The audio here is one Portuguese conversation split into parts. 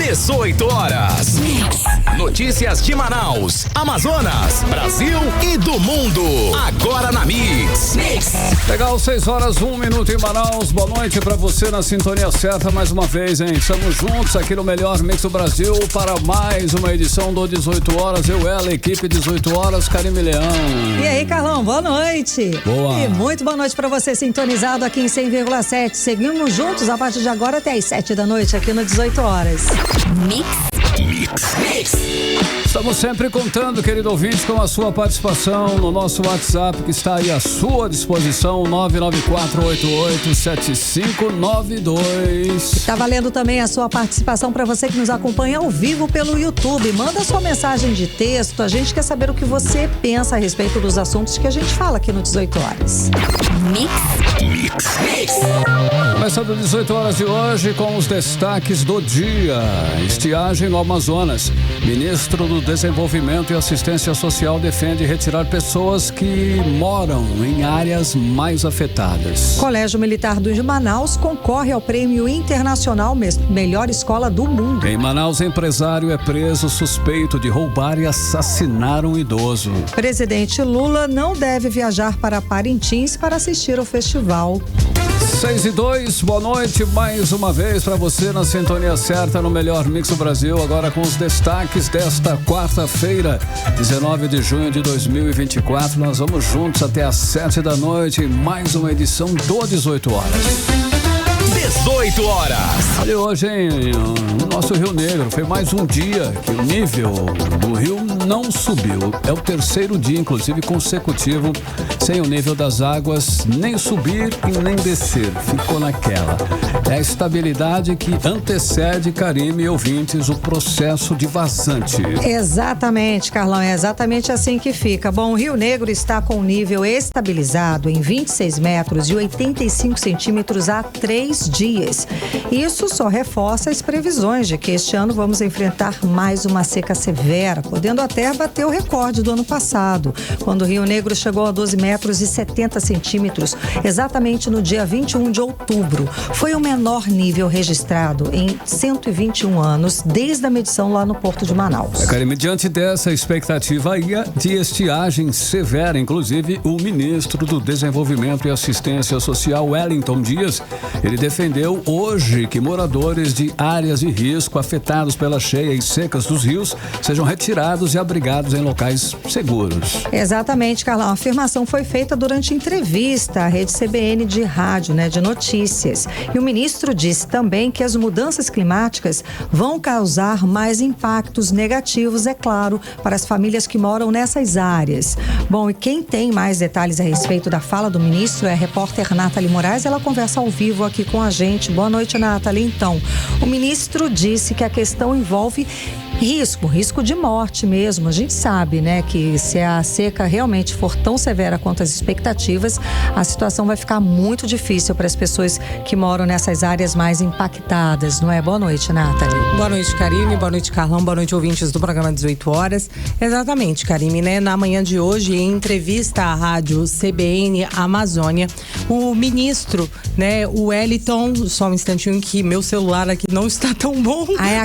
18 horas. Notícias de Manaus, Amazonas, Brasil e do mundo. Agora na Mix. Legal, 6 horas, 1 minuto em Manaus. Boa noite pra você na sintonia certa mais uma vez, hein? Estamos juntos aqui no melhor Mix do Brasil para mais uma edição do 18 horas. Eu, ela, equipe 18 horas, Karime Leão. E aí, Carlão, boa noite. Boa. E muito boa noite pra você sintonizado aqui em 100,7. Seguimos juntos a partir de agora até às 7 da noite aqui no 18 horas. Mix. Estamos sempre contando, querido ouvinte, com a sua participação no nosso WhatsApp, que está aí à sua disposição, 994887592. Tá valendo também a sua participação para você que nos acompanha ao vivo pelo YouTube. Manda sua mensagem de texto, a gente quer saber o que você pensa a respeito dos assuntos que a gente fala aqui no 18 horas. Mix. Começando 18 horas de hoje com os destaques do dia. Estiagem no Amazonas. Ministro do Desenvolvimento e Assistência Social defende retirar pessoas que moram em áreas mais afetadas. Colégio Militar de Manaus concorre ao Prêmio Internacional Melhor Escola do Mundo. Em Manaus, empresário é preso suspeito de roubar e assassinar um idoso. Presidente Lula não deve viajar para Parintins para assistir ao festival. 6:02, boa noite mais uma vez para você na sintonia certa no melhor Mix do Brasil, agora com os destaques desta quarta-feira, 19 de junho de 2024. Nós vamos juntos até às 7 da noite em mais uma edição do 18 horas. 18 horas. Olha, hoje, hein, no nosso Rio Negro, foi mais um dia que o nível do rio não subiu. É o terceiro dia, inclusive, consecutivo, sem o nível das águas nem subir e nem descer. Ficou naquela. É a estabilidade que antecede, Karime e ouvintes, o processo de vazante. Exatamente, Carlão, é exatamente assim que fica. Bom, o Rio Negro está com o nível estabilizado em 26 metros e 85 centímetros há 3 dias. Isso só reforça as previsões de que este ano vamos enfrentar mais uma seca severa, podendo até bater o recorde do ano passado, quando o Rio Negro chegou a 12 metros e 70 centímetros, exatamente no dia 21 de outubro. Foi o menor nível registrado em 121 anos, desde a medição lá no Porto de Manaus. Karime, diante dessa expectativa aí de estiagem severa, inclusive o ministro do Desenvolvimento e Assistência Social, Wellington Dias, ele defendeu hoje que moradores de áreas de risco afetados pelas cheias e secas dos rios sejam retirados e abrigados em locais seguros. Exatamente, Carlão. A afirmação foi feita durante entrevista à rede CBN de rádio, de notícias. E o ministro disse também que as mudanças climáticas vão causar mais impactos negativos, é claro, para as famílias que moram nessas áreas. Bom, e quem tem mais detalhes a respeito da fala do ministro é a repórter Nathalie Moraes. Ela conversa ao vivo aqui com a gente. Boa noite, Nathalie. Então, o ministro disse que a questão envolve risco de morte mesmo. A gente sabe, que se a seca realmente for tão severa quanto as expectativas, a situação vai ficar muito difícil para as pessoas que moram nessas áreas mais impactadas, não é? Boa noite, Nathalie. Boa noite, Karime. Boa noite, Carlão. Boa noite, ouvintes do programa 18 horas. Exatamente, Karime, Na manhã de hoje, em entrevista à rádio CBN Amazônia, o ministro, o Wellington, só um instantinho que meu celular aqui não está tão bom. É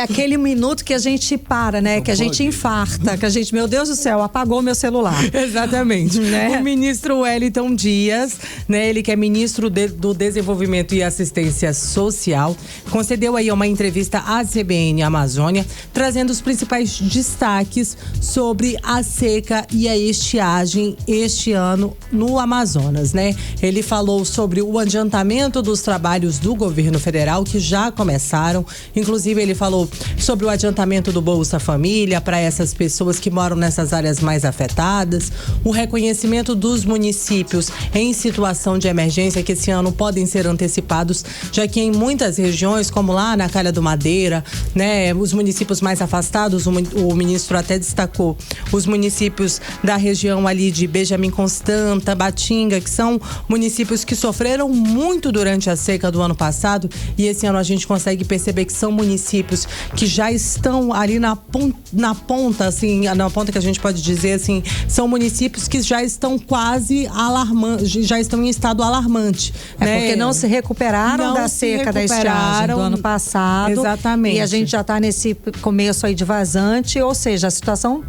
aquele minuto que a gente para, que a gente infarta, que a gente, meu Deus do céu, apagou meu celular. Exatamente. O ministro Wellington Dias, ele que é ministro do Desenvolvimento e Assistência Social, concedeu aí uma entrevista à CBN Amazônia, trazendo os principais destaques sobre a seca e a estiagem este ano no Amazonas, Ele falou sobre o adiantamento dos trabalhos do governo federal que já começaram, inclusive ele falou sobre o adiantamento do Bolsa Família para essas pessoas que moram nessas áreas mais afetadas, o reconhecimento dos municípios em situação de emergência que esse ano podem ser antecipados, já que em muitas regiões, como lá na Calha do Madeira, os municípios mais afastados, o ministro até destacou os municípios da região ali de Benjamin Constant, Tabatinga, que são municípios que sofreram muito durante a seca do ano passado, e esse ano a gente consegue perceber que são municípios que já estão ali na ponta, assim, na ponta que a gente pode dizer assim, são municípios que já estão quase já estão em estado alarmante. Né? Porque não se recuperaram da seca da estiagem do ano passado. Exatamente. E a gente já está nesse começo aí de vazante, ou seja, a situação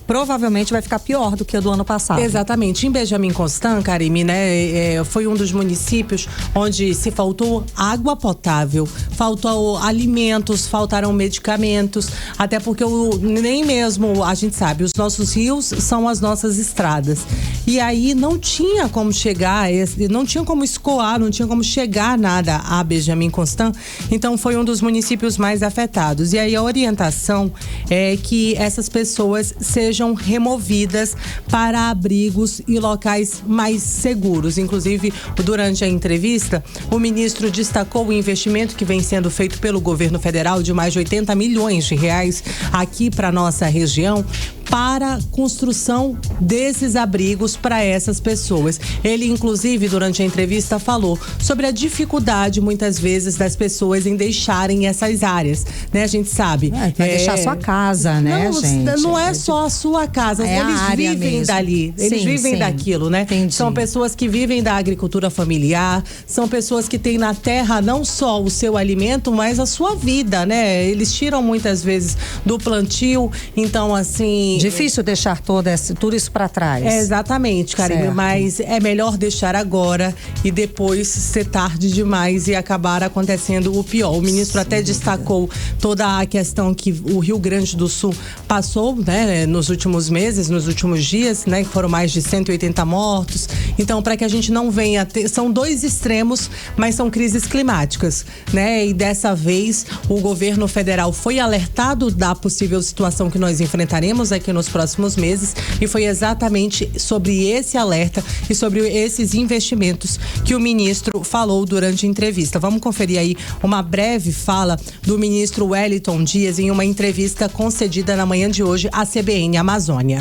provavelmente vai ficar pior do que o do ano passado. Exatamente. Em Benjamin Constant, Karime, né, foi um dos municípios onde se faltou água potável, faltou alimentos, faltaram medicamentos, até porque nem mesmo, a gente sabe, os nossos rios são as nossas estradas. E aí não tinha como chegar, não tinha como escoar, não tinha como chegar nada a Benjamin Constant, então foi um dos municípios mais afetados. E aí a orientação é que essas pessoas sejam removidas para abrigos e locais mais seguros. Inclusive, durante a entrevista, o ministro destacou o investimento que vem sendo feito pelo governo federal de mais de 80 milhões de reais aqui para nossa região, para a construção desses abrigos para essas pessoas. Ele, inclusive, durante a entrevista, falou sobre a dificuldade, muitas vezes, das pessoas em deixarem essas áreas, né? A gente sabe. Vai deixar sua casa, né, gente? Não é só a sua casa, eles vivem mesmo dali, eles vivem daquilo, né? Entendi. São pessoas que vivem da agricultura familiar, são pessoas que têm na terra não só o seu alimento, mas a sua vida, né? Eles tiram muitas vezes do plantio, então, assim... Difícil deixar tudo isso para trás. Exatamente, Karime, mas é melhor deixar agora e depois ser tarde demais e acabar acontecendo o pior. O ministro até destacou toda a questão que o Rio Grande do Sul passou, né, nos últimos meses, nos últimos dias, né, que foram mais de 180 mortos. Então, para que a gente não venha ter, são dois extremos, mas são crises climáticas, né? E dessa vez o governo federal foi alertado da possível situação que nós enfrentaremos aqui nos próximos meses, e foi exatamente sobre esse alerta e sobre esses investimentos que o ministro falou durante a entrevista. Vamos conferir aí uma breve fala do ministro Wellington Dias em uma entrevista concedida na manhã de hoje à CBN Amazônia.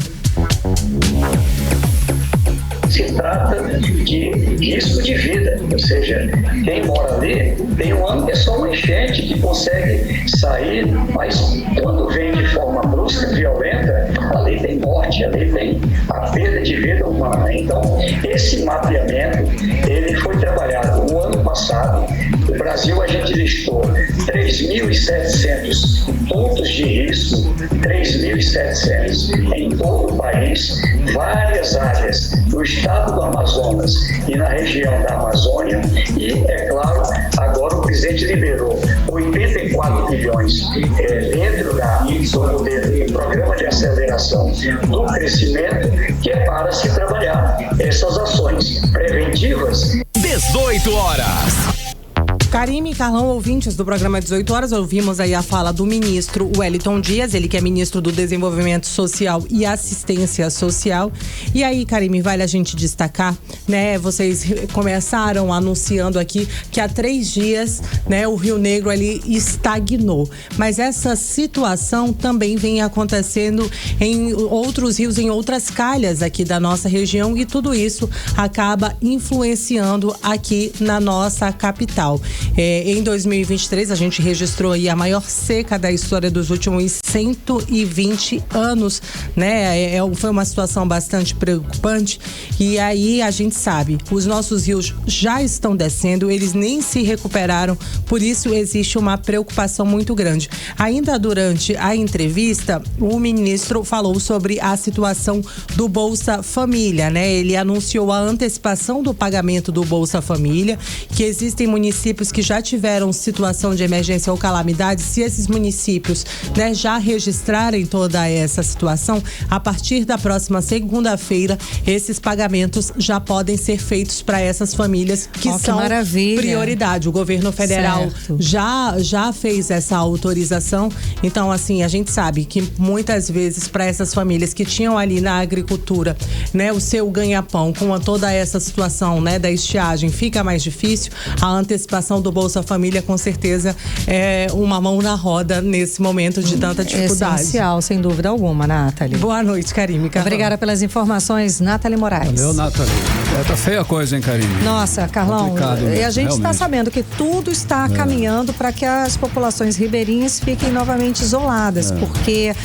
Se trata de risco de vida, ou seja, quem mora ali tem é só uma enchente que consegue sair, mas quando vem de forma brusca, violenta, ali tem morte, ali tem a perda de vida humana. Então, esse mapeamento, ele foi trabalhado no ano passado. No Brasil, a gente listou 3.700 pontos de risco, 3.700 em todo o país, várias áreas do estado do Amazonas e na região da Amazônia, e, é claro, agora o presidente liberou 84 bilhões dentro do programa de aceleração do crescimento, que é para se trabalhar essas ações preventivas. 18 horas. Karime e Carlão, ouvintes do programa 18 horas, ouvimos aí a fala do ministro Wellington Dias, ele que é ministro do Desenvolvimento Social e Assistência Social. E aí, Karime, vale a gente destacar, né? Vocês começaram anunciando aqui que há 3 dias, né, o Rio Negro ali estagnou. Mas essa situação também vem acontecendo em outros rios, em outras calhas aqui da nossa região, e tudo isso acaba influenciando aqui na nossa capital. Em 2023, a gente registrou aí a maior seca da história dos últimos 120 anos, né? Foi uma situação bastante preocupante, e aí a gente sabe, os nossos rios já estão descendo, eles nem se recuperaram, por isso existe uma preocupação muito grande. Ainda durante a entrevista, o ministro falou sobre a situação do Bolsa Família, né? Ele anunciou a antecipação do pagamento do Bolsa Família, que existem municípios que já tiveram situação de emergência ou calamidade. Se esses municípios, né, já registrarem toda essa situação, a partir da próxima segunda-feira, esses pagamentos já podem ser feitos para essas famílias que são prioridade. O governo federal já fez essa autorização. Então, assim, a gente sabe que muitas vezes para essas famílias que tinham ali na agricultura, né, o seu ganha-pão com toda essa situação, né, da estiagem, fica mais difícil. A antecipação do Bolsa Família, com certeza, é uma mão na roda nesse momento de tanta dificuldade. Essencial, sem dúvida alguma, Nathalie. Boa noite, Karime. Obrigada pelas informações, Nathalie Moraes. Valeu, Nathalie. Tá feia a coisa, hein, Karine? Nossa, Carlão, e a gente está sabendo que tudo está caminhando para que as populações ribeirinhas fiquem novamente isoladas, porque,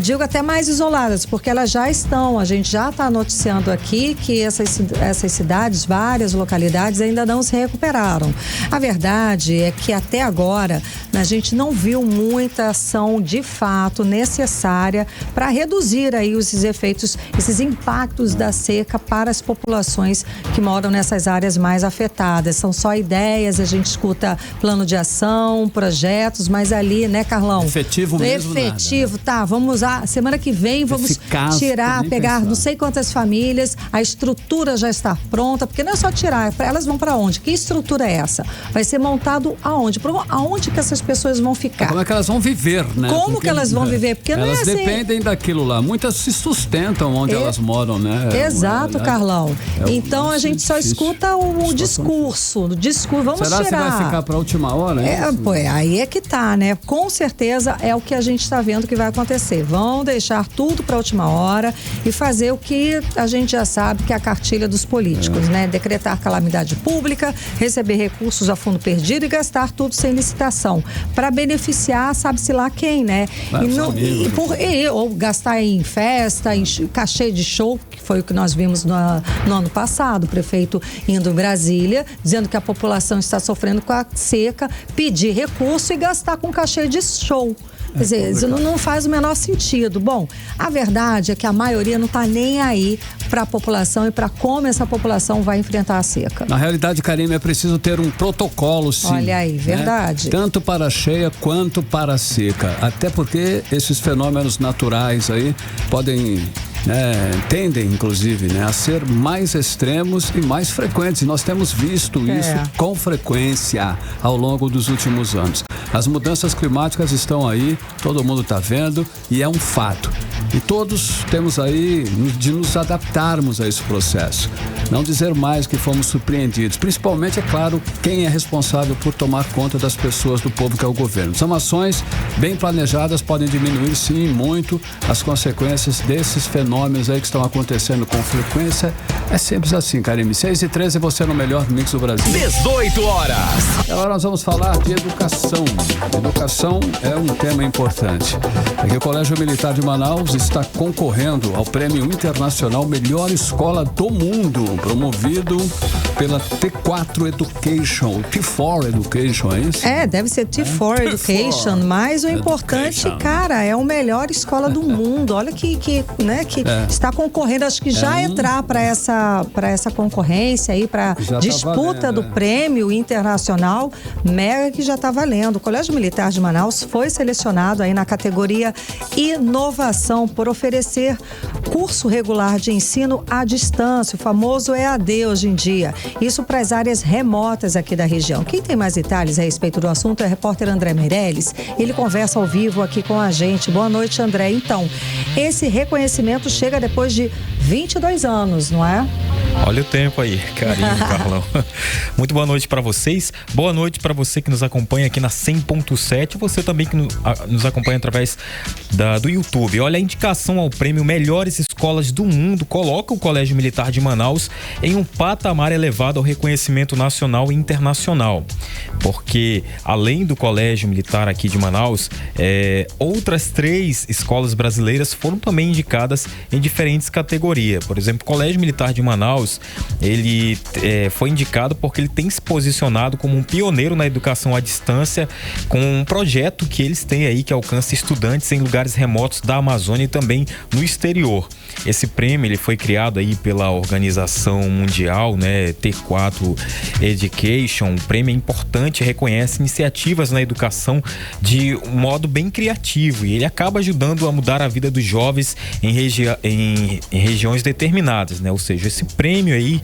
digo até mais isoladas, porque elas já estão, a gente já está noticiando aqui que essas cidades, várias localidades ainda não se recuperaram. A verdade é que até agora a gente não viu muita ação de fato necessária para reduzir aí esses efeitos, esses impactos da seca para as populações que moram nessas áreas mais afetadas. São só ideias, a gente escuta plano de ação, projetos, mas ali, né, Carlão? Efetivo mesmo Efetivo, nada. Tá, vamos lá, semana que vem vamos pegar não sei quantas famílias, a estrutura já está pronta, porque não é só tirar, elas vão para onde? Que estrutura é essa? Vai ser montado aonde? Aonde que essas pessoas vão ficar? Como é que elas vão viver, né? Como que elas vão viver? Porque não é assim. Elas dependem daquilo lá. Muitas se sustentam onde elas moram, né? Exato, Carlão. Então a gente só escuta o discurso. Vamos Será tirar. que vai ficar para a última hora? Aí é que tá, né? Com certeza é o que a gente está vendo que vai acontecer. Vão deixar tudo para a última hora e fazer o que a gente já sabe que é a cartilha dos políticos, né? Decretar calamidade pública, receber recursos a fundo perdido e gastar tudo sem licitação. Para beneficiar, sabe-se lá quem, né? Ou gastar em festa, em cachê de show, que foi o que nós vimos no ano passado, o prefeito indo em Brasília, dizendo que a população está sofrendo com a seca, pedir recurso e gastar com cachê de show. Quer dizer, isso não faz o menor sentido. Bom, a verdade é que a maioria não está nem aí para a população e para como essa população vai enfrentar a seca. Na realidade, Karine, é preciso ter um protocolo, sim. Olha aí, verdade. Né? Tanto para a cheia quanto para a seca. Até porque esses fenômenos naturais aí podem... tendem, inclusive, a ser mais extremos e mais frequentes. E nós temos visto isso com frequência ao longo dos últimos anos. As mudanças climáticas estão aí, todo mundo está vendo e é um fato. E todos temos aí de nos adaptarmos a esse processo. Não dizer mais que fomos surpreendidos. Principalmente, é claro, quem é responsável por tomar conta das pessoas, do povo, que é o governo. São ações bem planejadas, podem diminuir, sim, muito as consequências desses fenômenos aí que estão acontecendo com frequência. É sempre assim, Karine. 6h13, você no melhor mix do Brasil. 18 horas. Agora nós vamos falar de educação. Educação é um tema importante. Aqui o Colégio Militar de Manaus está concorrendo ao Prêmio Internacional Melhor Escola do Mundo, promovido pela T4 Education, T4 Education, é isso? Deve ser T4 Education, mas o importante, cara, é a melhor escola do mundo. Olha que está concorrendo, acho que já entrar para essa concorrência aí, para disputa do prêmio internacional, mega que já está valendo. O Colégio Militar de Manaus foi selecionado aí na categoria Inovação por oferecer curso regular de ensino à distância, o famoso EAD hoje em dia. Isso para as áreas remotas aqui da região. Quem tem mais detalhes a respeito do assunto é o repórter André Meirelles. Ele conversa ao vivo aqui com a gente. Boa noite, André. Então, esse reconhecimento chega depois de 22 anos, não é? Olha o tempo aí, carinho, Carlão. Muito boa noite para vocês. Boa noite para você que nos acompanha aqui na 100.7. Você também que nos acompanha através do YouTube. Olha, a indicação ao prêmio Melhores Escolas do Mundo coloca o Colégio Militar de Manaus em um patamar elevado ao reconhecimento nacional e internacional. Porque, além do Colégio Militar aqui de Manaus, outras 3 escolas brasileiras foram também indicadas em diferentes categorias. Por exemplo, o Colégio Militar de Manaus, ele foi indicado porque ele tem se posicionado como um pioneiro na educação à distância, com um projeto que eles têm aí que alcança estudantes em lugares remotos da Amazônia e também no exterior. Esse prêmio ele foi criado aí pela Organização Mundial, T4 Education. O prêmio é importante, reconhece iniciativas na educação de um modo bem criativo e ele acaba ajudando a mudar a vida dos jovens em regiões determinadas, Ou seja, esse prêmio aí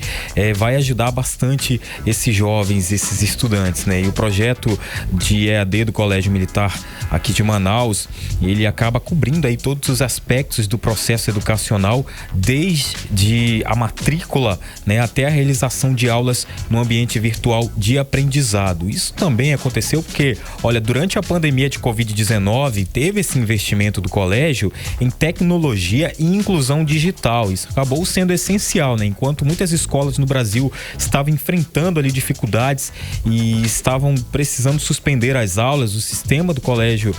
vai ajudar bastante esses jovens, esses estudantes, E o projeto de EAD do Colégio Militar aqui de Manaus, ele acaba cobrindo aí todos os aspectos do processo educacional, desde a matrícula, até a realização de aulas no ambiente virtual de aprendizado. Isso também aconteceu porque, durante a pandemia de Covid-19, teve esse investimento do colégio em tecnologia e inclusão digital. Isso acabou sendo essencial, Enquanto internato. Muitas escolas no Brasil estavam enfrentando ali dificuldades e estavam precisando suspender as aulas. O sistema do colégio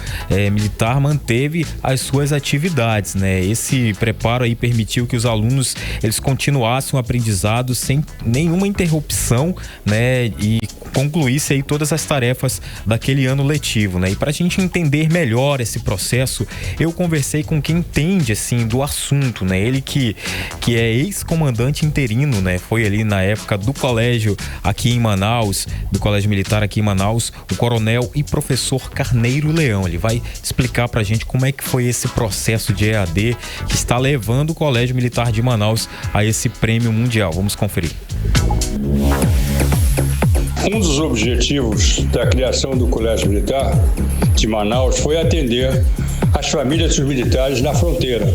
militar manteve as suas atividades, né? Esse preparo aí permitiu que os alunos eles continuassem o aprendizado sem nenhuma interrupção, né? E concluísse aí todas as tarefas daquele ano letivo, né? E para a gente entender melhor esse processo, eu conversei com quem entende, assim, do assunto, né? Ele que é ex-comandante interino, né? Foi ali na época do colégio aqui em Manaus, do colégio militar aqui em Manaus, o coronel e professor Carneiro Leão. Ele vai explicar pra gente como é que foi esse processo de EAD que está levando o colégio militar de Manaus a esse prêmio mundial. Vamos conferir. Um dos objetivos da criação do Colégio Militar de Manaus foi atender as famílias dos militares na fronteira,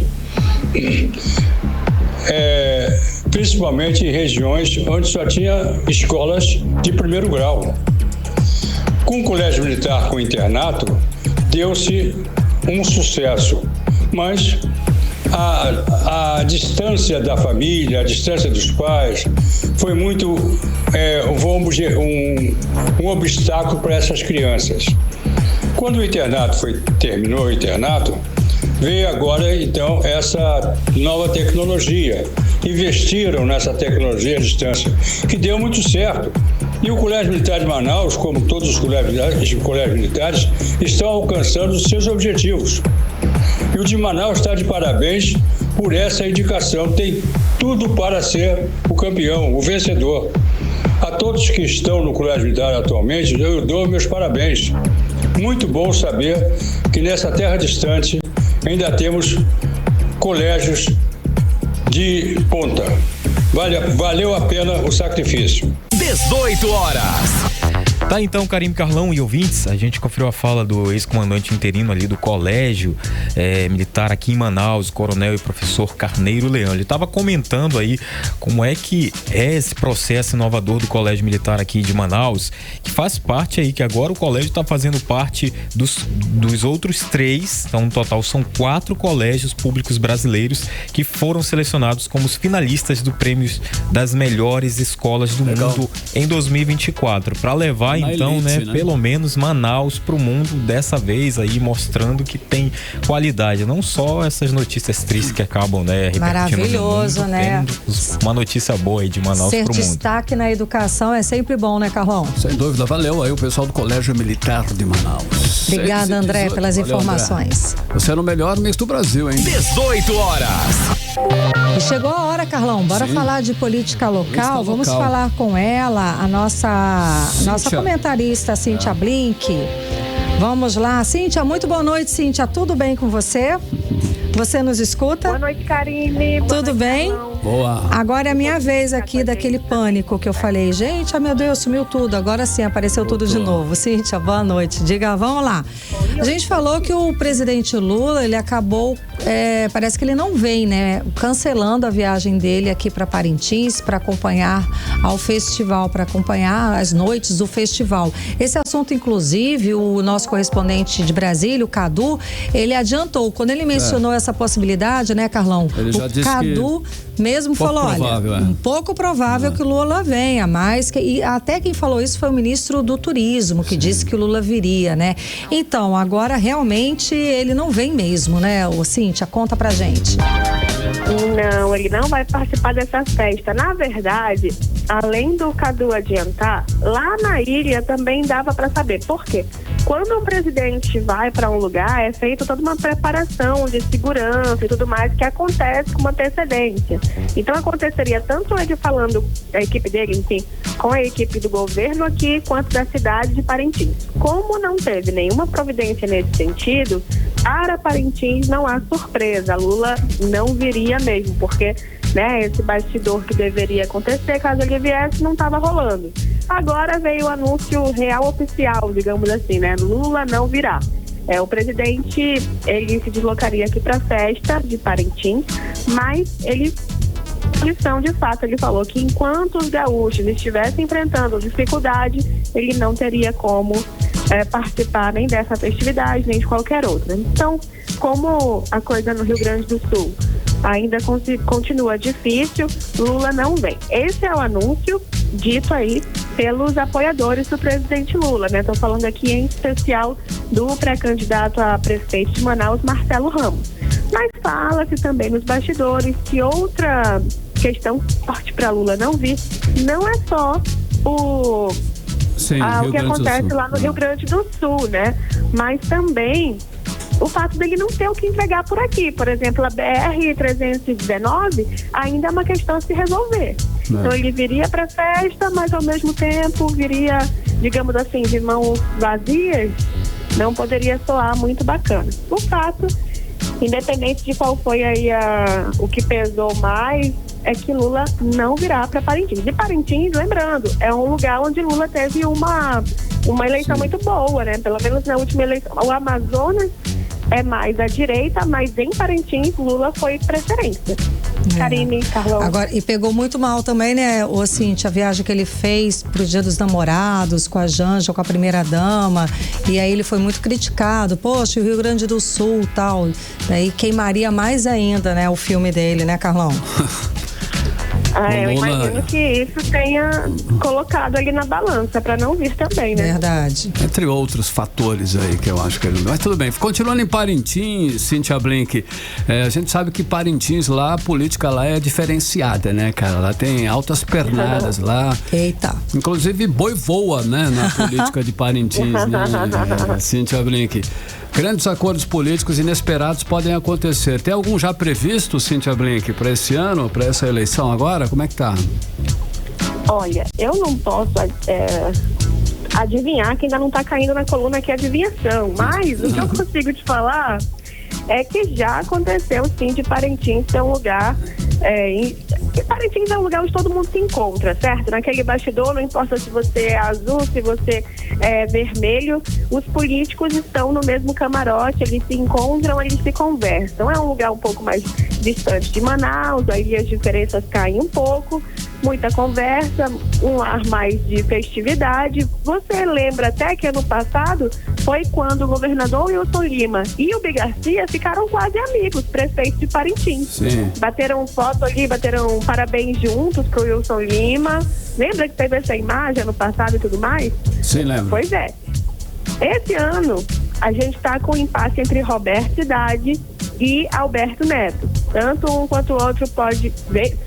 principalmente em regiões onde só tinha escolas de primeiro grau. Com o Colégio Militar com internato, deu-se um sucesso, mas a distância da família, a distância dos pais, foi muito um obstáculo para essas crianças. Quando o internato terminou o internato, veio agora então essa nova tecnologia. Investiram nessa tecnologia à distância, que deu muito certo. E o Colégio Militar de Manaus, como todos os colégios militares, estão alcançando os seus objetivos. E o de Manaus está de parabéns por essa indicação. Tem tudo para ser o campeão, o vencedor. A todos que estão no Colégio Militar atualmente, eu dou meus parabéns. Muito bom saber que nessa terra distante ainda temos colégios de ponta. Valeu a pena o sacrifício. 18 horas. Tá, então, Karim, Carlão e ouvintes, a gente conferiu a fala do ex-comandante interino ali do colégio militar aqui em Manaus, coronel e professor Carneiro Leão. Ele estava comentando aí como é que é esse processo inovador do colégio militar aqui de Manaus, que faz parte aí, que agora o colégio está fazendo parte dos outros 3, então no total são 4 colégios públicos brasileiros que foram selecionados como os finalistas do prêmio das melhores escolas do mundo em 2024, para levar então, elite, né, pelo menos Manaus pro mundo dessa vez aí, mostrando que tem qualidade, não só essas notícias tristes que acabam, né, maravilhoso, mundo, né? Uma notícia boa aí de Manaus pro mundo. Ser destaque na educação é sempre bom, né, Carlão? Sem dúvida, valeu aí o pessoal do Colégio Militar de Manaus. Obrigada, André, pelas informações. André. Você era o melhor mês do Brasil, hein? 18 horas. E chegou a hora, Carlão, bora falar de política local. Vamos falar com ela, a nossa comentarista Cíntia Blink. Vamos lá, Cíntia, muito boa noite, Cíntia, tudo bem com você? Você nos escuta? Boa noite, Karine. Tudo bem? Boa. Agora é a minha vez aqui daquele pânico que eu falei. Gente, meu Deus, sumiu tudo. Agora sim, apareceu tudo de novo. Cíntia, boa noite. Diga, vamos lá. A gente falou que o presidente Lula, ele acabou, parece que ele não vem, né? Cancelando a viagem dele aqui para Parintins para acompanhar ao festival, para acompanhar as noites do festival. Esse assunto, inclusive, o nosso correspondente de Brasília, o Cadu, ele adiantou. Quando ele mencionou essa possibilidade, né, Carlão? Ele já disse Cadu mesmo falou, olha, um pouco provável que o Lula venha, mas e até quem falou isso foi o ministro do Turismo, que disse que o Lula viria, né? Então, agora realmente ele não vem mesmo, né? Ô, Cíntia, conta pra gente. Não, ele não vai participar dessa festa. Na verdade, além do Cadu adiantar, lá na ilha também dava para saber. Por quê? Quando um presidente vai para um lugar, é feita toda uma preparação de segurança e tudo mais que acontece com uma antecedência. Então aconteceria tanto ele falando, a equipe dele, enfim, com a equipe do governo aqui, quanto da cidade de Parintins. Como não teve nenhuma providência nesse sentido, para Parintins não há surpresa. Lula não viria mesmo, porque, né, esse bastidor que deveria acontecer, caso ele viesse, não estava rolando. Agora veio o anúncio real oficial, digamos assim, né? Lula não virá. O presidente, ele se deslocaria aqui para a festa de Parintins, mas ele falou que enquanto os gaúchos estivessem enfrentando dificuldade, ele não teria como participar nem dessa festividade, nem de qualquer outra. Então, como a coisa no Rio Grande do Sul ainda continua difícil, Lula não vem. Esse é o anúncio dito aí pelos apoiadores do presidente Lula, né? Estou falando aqui em especial do pré-candidato a prefeito de Manaus, Marcelo Ramos. Mas fala-se também nos bastidores que outra questão forte para Lula não vir não é só o que acontece lá no Rio Grande do Sul, né? Mas também o fato dele não ter o que entregar por aqui. Por exemplo, a BR-319 ainda é uma questão a se resolver. Então ele viria para a festa, mas ao mesmo tempo viria, digamos assim, de mãos vazias. Não poderia soar muito bacana. O fato, independente de qual foi aí o que pesou mais, é que Lula não virá para Parintins. E Parintins, lembrando, é um lugar onde Lula teve uma eleição muito boa, né? Pelo menos na última eleição. O Amazonas é mais à direita, mas em Parintins Lula foi preferência. Karine, Carlão. Agora, e pegou muito mal também, né, Cíntia, a viagem que ele fez pro Dia dos Namorados, com a Janja, com a primeira-dama, e aí ele foi muito criticado. Poxa, o Rio Grande do Sul e tal. Daí queimaria mais ainda, né, o filme dele, né, Carlão? Eu imagino que isso tenha colocado ele na balança para não vir também, né? Verdade. Entre outros fatores aí que eu acho que ele não... Mas tudo bem. Continuando em Parintins, Cíntia Blink, a gente sabe que Parintins lá, a política lá é diferenciada, né, cara? Lá tem altas pernadas lá. Eita. Inclusive boi voa, né, na política de Parintins, né, Cíntia Blink. Grandes acordos políticos inesperados podem acontecer. Tem algum já previsto, Cíntia Blink, para esse ano, para essa eleição agora? Como é que tá? Olha, eu não posso adivinhar, que ainda não tá caindo na coluna que é adivinhação. Mas o que eu consigo te falar é que já aconteceu, sim, de Parintins ser um lugar... Parintins é um lugar onde todo mundo se encontra, certo? Naquele bastidor, não importa se você é azul, se você é vermelho, os políticos estão no mesmo camarote, eles se encontram, eles se conversam. É um lugar um pouco mais distante de Manaus, aí as diferenças caem um pouco, muita conversa, um ar mais de festividade. Você lembra até que ano passado foi quando o governador Wilson Lima e o Bi Garcia ficaram quase amigos, prefeitos de Parintins. Sim. Bateram foto ali, bateram parabéns juntos pro Wilson Lima. Lembra que teve essa imagem ano passado e tudo mais? Sim, lembro. Pois é. Esse ano, a gente está com um impasse entre Roberto Cidade e Alberto Neto. Tanto um quanto o outro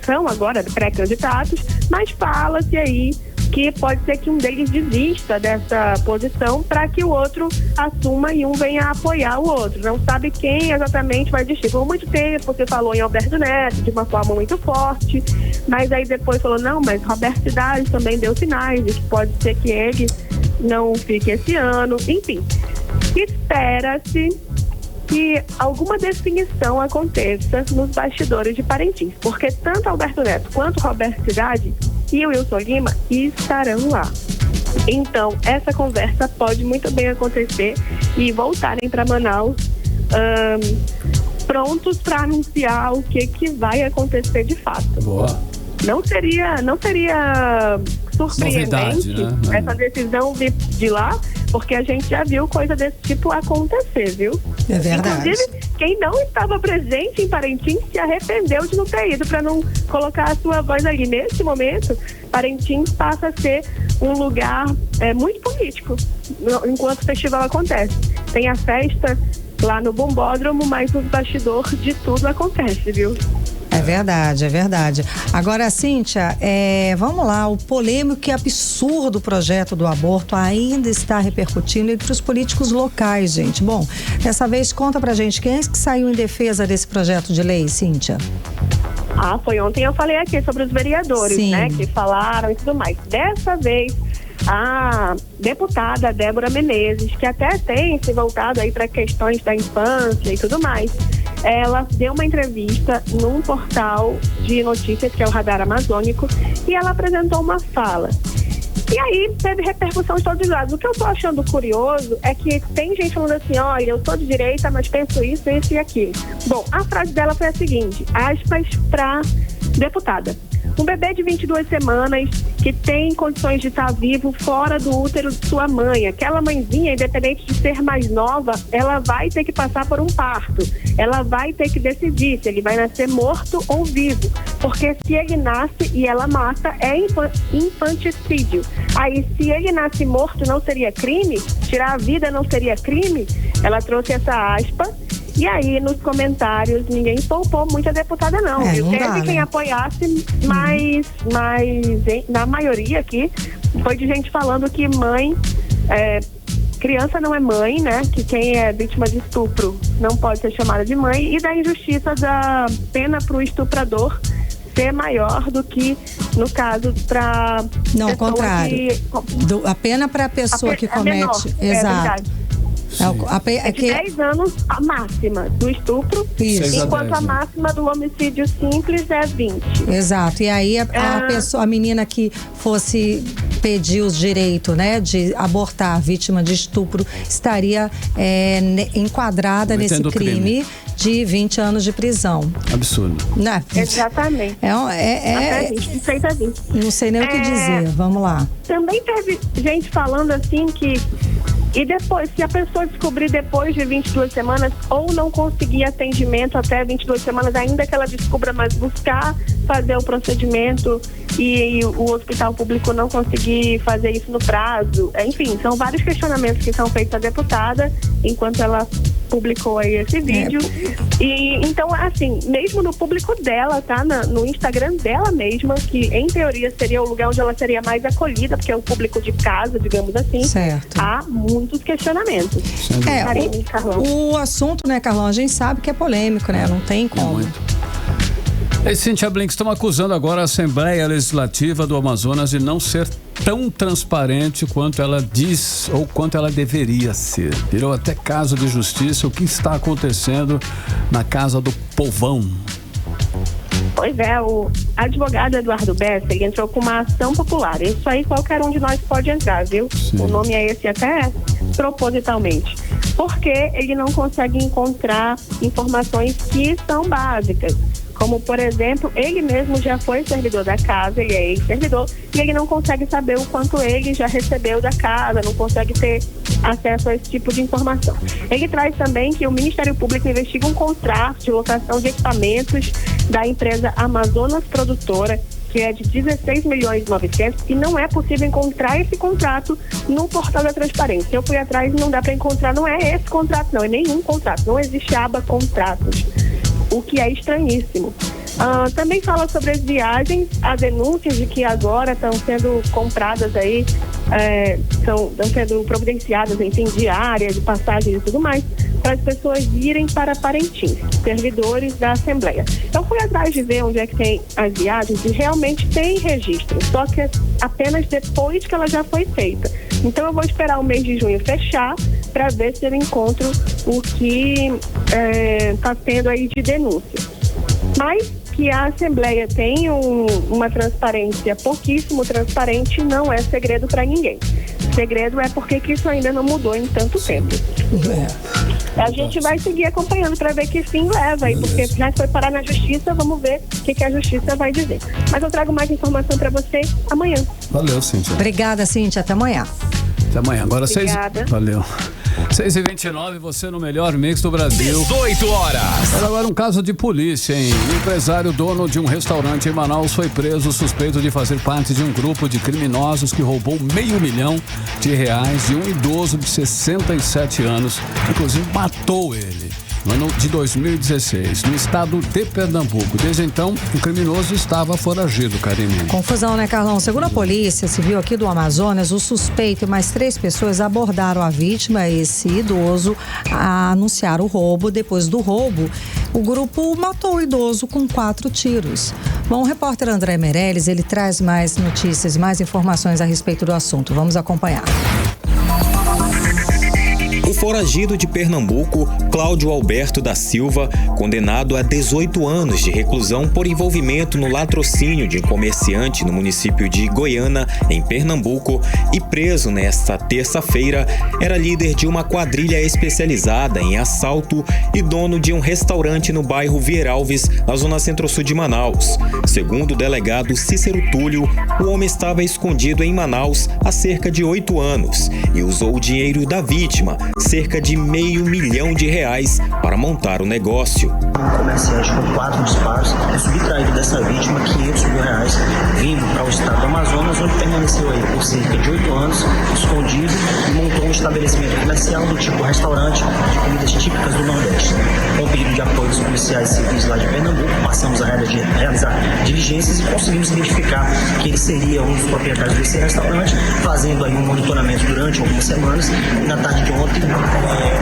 são agora pré-candidatos, mas fala-se aí que pode ser que um deles desista dessa posição para que o outro assuma e um venha a apoiar o outro. Não sabe quem exatamente vai desistir. Por muito tempo você falou em Alberto Neto de uma forma muito forte, mas aí depois falou, não, mas Roberto Cidade também deu sinais de que pode ser que ele não fique esse ano. Enfim, espera-se que alguma definição aconteça nos bastidores de Parintins, porque tanto Alberto Neto quanto Roberto Cidade e o Wilson Lima estarão lá. Então, essa conversa pode muito bem acontecer e voltarem para Manaus prontos para anunciar o que vai acontecer de fato. Boa. Não seria surpreendente, novidade, né? Essa decisão de lá, porque a gente já viu coisa desse tipo acontecer, viu? É verdade. Inclusive, quem não estava presente em Parintins se arrependeu de não ter ido para não colocar a sua voz ali. Nesse momento, Parintins passa a ser um lugar muito político enquanto o festival acontece. Tem a festa lá no Bombódromo, mas nos bastidores de tudo acontece, viu? É verdade, é verdade. Agora, Cíntia, vamos lá, o polêmico e absurdo projeto do aborto ainda está repercutindo entre os políticos locais, gente. Bom, dessa vez conta pra gente quem é que saiu em defesa desse projeto de lei, Cíntia? Foi ontem eu falei aqui sobre os vereadores, Sim, né, que falaram e tudo mais. Dessa vez, a deputada Débora Menezes, que até tem se voltado aí para questões da infância e tudo mais, ela deu uma entrevista num portal de notícias que é o Radar Amazônico e ela apresentou uma fala. E aí teve repercussão de todos os lados. O que eu tô achando curioso é que tem gente falando assim, olha, eu sou de direita, mas penso isso e aquilo. Bom, a frase dela foi a seguinte, aspas pra deputada. Um bebê de 22 semanas que tem condições de estar vivo fora do útero de sua mãe. Aquela mãezinha, independente de ser mais nova, ela vai ter que passar por um parto. Ela vai ter que decidir se ele vai nascer morto ou vivo. Porque se ele nasce e ela mata, é infanticídio. Aí, se ele nasce morto, não seria crime? Tirar a vida não seria crime? Ela trouxe essa aspa. E aí, nos comentários, ninguém poupou muita deputada, não. Não teve quem apoiasse, mas na maioria aqui, foi de gente falando que mãe, criança não é mãe, né? Que quem é vítima de estupro não pode ser chamada de mãe. E da injustiça da pena para o estuprador ser maior do que, no caso, para... Não, ao contrário. A pena para a pessoa que comete... menor, exato. É de 10 anos a máxima do estupro, enquanto a máxima do homicídio simples é 20. Exato. E aí a menina que fosse pedir os direitos, né, de abortar a vítima de estupro estaria enquadrada nesse crime de 20 anos de prisão. Absurdo. Não, exatamente. Não sei nem o que dizer. Vamos lá. Também teve gente falando assim que... E depois, se a pessoa descobrir depois de 22 semanas ou não conseguir atendimento até 22 semanas, ainda que ela descubra, mas buscar fazer o procedimento e o hospital público não conseguir fazer isso no prazo. Enfim, são vários questionamentos que são feitos à deputada enquanto ela publicou aí esse vídeo. E então, assim, mesmo no público dela, tá? No Instagram dela mesma, que em teoria seria o lugar onde ela seria mais acolhida, porque é o público de casa, digamos assim. Certo. Há muitos questionamentos. O assunto, né, Carlão, a gente sabe que é polêmico, né? Não tem como. E Cíntia Blinks, estão acusando agora a Assembleia Legislativa do Amazonas de não ser tão transparente quanto ela diz ou quanto ela deveria ser. Virou até caso de justiça. O que está acontecendo na Casa do Povão? Pois é, o advogado Eduardo Bessa, ele entrou com uma ação popular. Isso aí qualquer um de nós pode entrar, viu? Sim. O nome é esse até propositalmente. Porque ele não consegue encontrar informações que são básicas. Como, por exemplo, ele mesmo já foi servidor da casa, ele é ex-servidor, e ele não consegue saber o quanto ele já recebeu da casa, não consegue ter acesso a esse tipo de informação. Ele traz também que o Ministério Público investiga um contrato de locação de equipamentos da empresa Amazonas Produtora, que é de 16.900.000, e não é possível encontrar esse contrato no portal da transparência. Eu fui atrás e não dá para encontrar, não é esse contrato não, é nenhum contrato, não existe aba contratos, o que é estranhíssimo. Também fala sobre as viagens, há denúncias de que agora estão sendo compradas aí, estão sendo providenciadas, enfim, diárias, de passagens e tudo mais, para as pessoas irem para Parintins, servidores da Assembleia. Então fui atrás de ver onde é que tem as viagens e realmente tem registro, só que apenas depois que ela já foi feita. Então eu vou esperar o mês de junho fechar para ver se eu encontro o que está tendo aí de denúncia. Mas que a Assembleia tem uma transparência pouquíssimo transparente não é segredo para ninguém. Segredo é porque que isso ainda não mudou em tanto tempo. A gente vai seguir acompanhando para ver que fim leva aí, porque já foi parar na justiça, vamos ver o que a justiça vai dizer. Mas eu trago mais informação para você amanhã. Valeu, Cíntia. Obrigada, Cíntia. Até amanhã. Até amanhã. Agora Obrigada. Valeu. 6h29, você no melhor mix do Brasil. 18 horas. Agora um caso de polícia, hein? O empresário dono de um restaurante em Manaus foi preso suspeito de fazer parte de um grupo de criminosos que roubou R$500 mil de um idoso de 67 anos. Inclusive matou ele no ano de 2016, no estado de Pernambuco. Desde então, o criminoso estava foragido, Karine. Confusão, né, Carlão? Segundo a Polícia Civil aqui do Amazonas, o suspeito e mais 3 pessoas abordaram a vítima, esse idoso, a anunciar o roubo. Depois do roubo, o grupo matou o idoso com 4 tiros. Bom, o repórter André Meirelles, ele traz mais notícias, mais informações a respeito do assunto. Vamos acompanhar. O foragido de Pernambuco, Cláudio Alberto da Silva, condenado a 18 anos de reclusão por envolvimento no latrocínio de um comerciante no município de Goiânia, em Pernambuco, e preso nesta terça-feira, era líder de uma quadrilha especializada em assalto e dono de um restaurante no bairro Vieralves, na zona centro-sul de Manaus. Segundo o delegado Cícero Túlio, o homem estava escondido em Manaus há cerca de 8 anos e usou o dinheiro da vítima, cerca de R$500 mil, para montar o negócio. Um comerciante com 4 disparos é subtraído dessa vítima R$500 mil, vindo para o estado do Amazonas, onde permaneceu aí por cerca de 8 anos, escondido, e montou um estabelecimento comercial do tipo restaurante de comidas típicas do Nordeste. Com o pedido de apoio dos policiais civis lá de Pernambuco, passamos a realizar diligências e conseguimos identificar que ele seria um dos proprietários desse restaurante, fazendo aí um monitoramento durante algumas semanas. E na tarde de ontem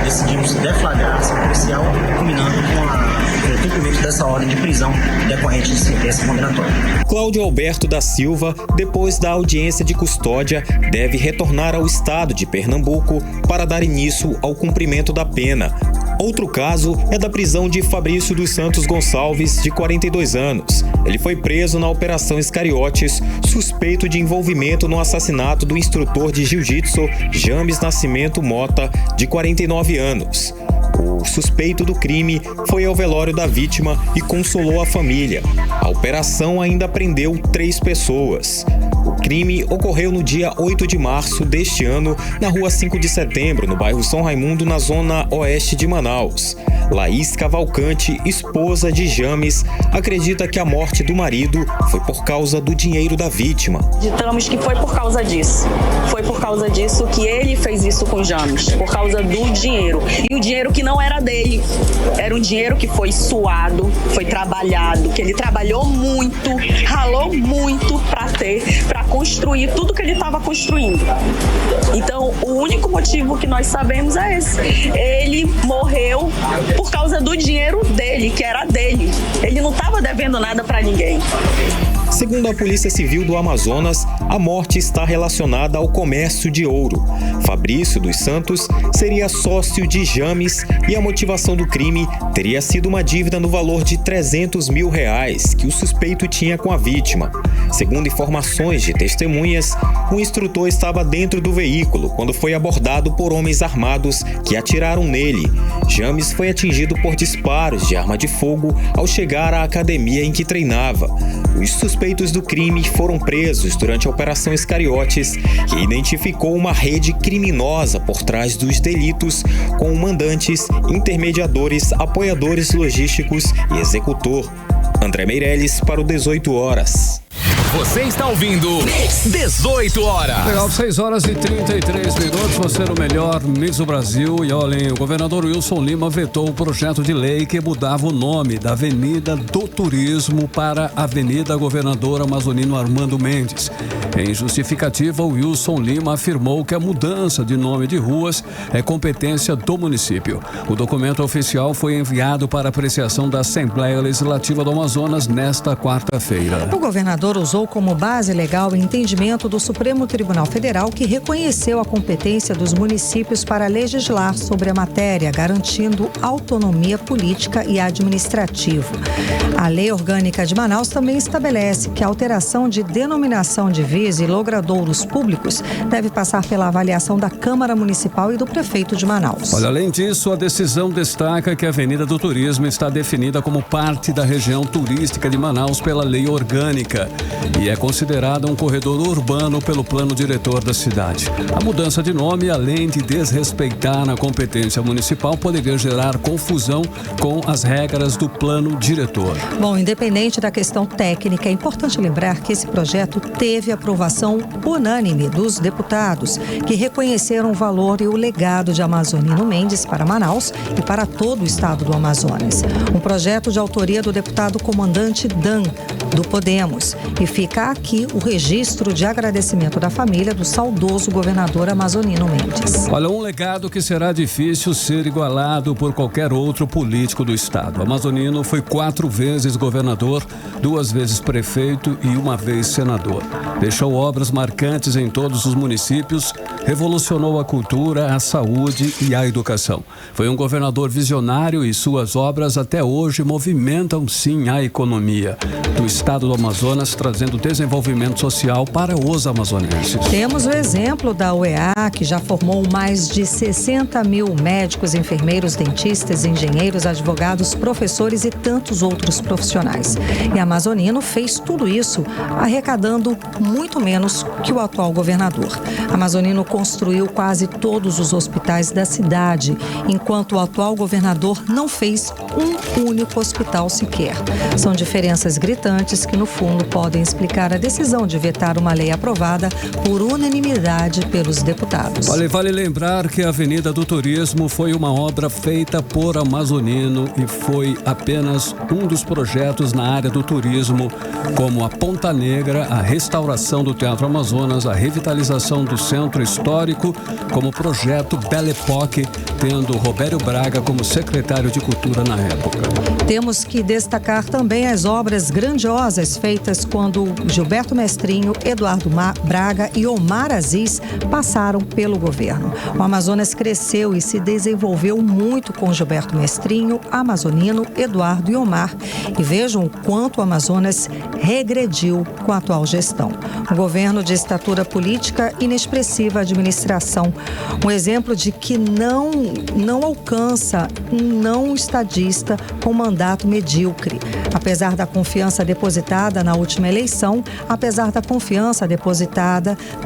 decidimos deflagrar a ação policial, culminando com o cumprimento dessa ordem de prisão decorrente de sentença condenatória. Cláudio Alberto da Silva, depois da audiência de custódia, deve retornar ao estado de Pernambuco para dar início ao cumprimento da pena. Outro caso é da prisão de Fabrício dos Santos Gonçalves, de 42 anos. Ele foi preso na Operação Iscariotes, suspeito de envolvimento no assassinato do instrutor de jiu-jitsu James Nascimento Mota, de 49 anos. O suspeito do crime foi ao velório da vítima e consolou a família. A operação ainda prendeu 3 pessoas. O crime ocorreu no dia 8 de março deste ano, na rua 5 de setembro, no bairro São Raimundo, na zona oeste de Manaus. Laís Cavalcante, esposa de James, acredita que a morte do marido foi por causa do dinheiro da vítima. Acreditamos que foi por causa disso. Foi por causa disso que ele fez isso com James, por causa do dinheiro. E o dinheiro que não era dele. Era um dinheiro que foi suado, foi trabalhado, que ele trabalhou muito, ralou muito para construir tudo que ele estava construindo. Então, o único motivo que nós sabemos é esse. Ele morreu por causa do dinheiro dele, que era dele. Ele não estava devendo nada para ninguém. Segundo a Polícia Civil do Amazonas, a morte está relacionada ao comércio de ouro. Fabrício dos Santos seria sócio de James e a motivação do crime teria sido uma dívida no valor de R$300 mil que o suspeito tinha com a vítima. Segundo informações de testemunhas, o instrutor estava dentro do veículo quando foi abordado por homens armados que atiraram nele. James foi atingido por disparos de arma de fogo ao chegar à academia em que treinava. Os suspeitos do crime foram presos durante a Operação Iscariotes, que identificou uma rede criminosa por trás dos delitos, com mandantes, intermediadores, apoiadores logísticos e executor. André Meirelles para o 18 Horas. Você está ouvindo 18 Horas. Legal, 6 horas e 33 minutos. Você no melhor Mix do Brasil. E olhem, o governador Wilson Lima vetou o projeto de lei que mudava o nome da Avenida do Turismo para Avenida Governador Amazonino Armando Mendes. Em justificativa, o Wilson Lima afirmou que a mudança de nome de ruas é competência do município. O documento oficial foi enviado para apreciação da Assembleia Legislativa do Amazonas nesta quarta-feira. O governador usou como base legal o entendimento do Supremo Tribunal Federal, que reconheceu a competência dos municípios para legislar sobre a matéria, garantindo autonomia política e administrativa. A Lei Orgânica de Manaus também estabelece que a alteração de denominação de vias e logradouros públicos deve passar pela avaliação da Câmara Municipal e do prefeito de Manaus. Olha, além disso, a decisão destaca que a Avenida do Turismo está definida como parte da região turística de Manaus pela Lei Orgânica e é considerada um corredor urbano pelo plano diretor da cidade. A mudança de nome, além de desrespeitar a competência municipal, poderia gerar confusão com as regras do plano diretor. Bom, independente da questão técnica, é importante lembrar que esse projeto teve aprovação unânime dos deputados, que reconheceram o valor e o legado de Amazonino Mendes para Manaus e para todo o estado do Amazonas. Um projeto de autoria do deputado comandante Dan, do Podemos, e Fica aqui o registro de agradecimento da família do saudoso governador amazonino Mendes. Olha, um legado que será difícil ser igualado por qualquer outro político do estado. O amazonino foi 4 vezes governador, 2 vezes prefeito e 1 vez senador. Deixou obras marcantes em todos os municípios, revolucionou a cultura, a saúde e a educação. Foi um governador visionário e suas obras até hoje movimentam sim a economia do estado do Amazonas, trazendo desenvolvimento social para os amazonenses. Temos o exemplo da UEA, que já formou mais de 60 mil médicos, enfermeiros, dentistas, engenheiros, advogados, professores e tantos outros profissionais. E Amazonino fez tudo isso arrecadando muito menos que o atual governador. Amazonino construiu quase todos os hospitais da cidade, enquanto o atual governador não fez um único hospital sequer. São diferenças gritantes que, no fundo, podem explicar a decisão de vetar uma lei aprovada por unanimidade pelos deputados. Olha, vale lembrar que a Avenida do Turismo foi uma obra feita por Amazonino e foi apenas um dos projetos na área do turismo, como a Ponta Negra, a restauração do Teatro Amazonas, a revitalização do Centro Histórico, como projeto Belle Époque, tendo Robério Braga como secretário de Cultura na época. Temos que destacar também as obras grandiosas feitas quando Gilberto Mestrinho, Eduardo Braga e Omar Aziz passaram pelo governo. O Amazonas cresceu e se desenvolveu muito com Gilberto Mestrinho, Amazonino, Eduardo e Omar. E vejam o quanto o Amazonas regrediu com a atual gestão. Um governo de estatura política, inexpressiva administração. Um exemplo de que não alcança um não estadista com mandato medíocre. Apesar da confiança depositada na última eleição,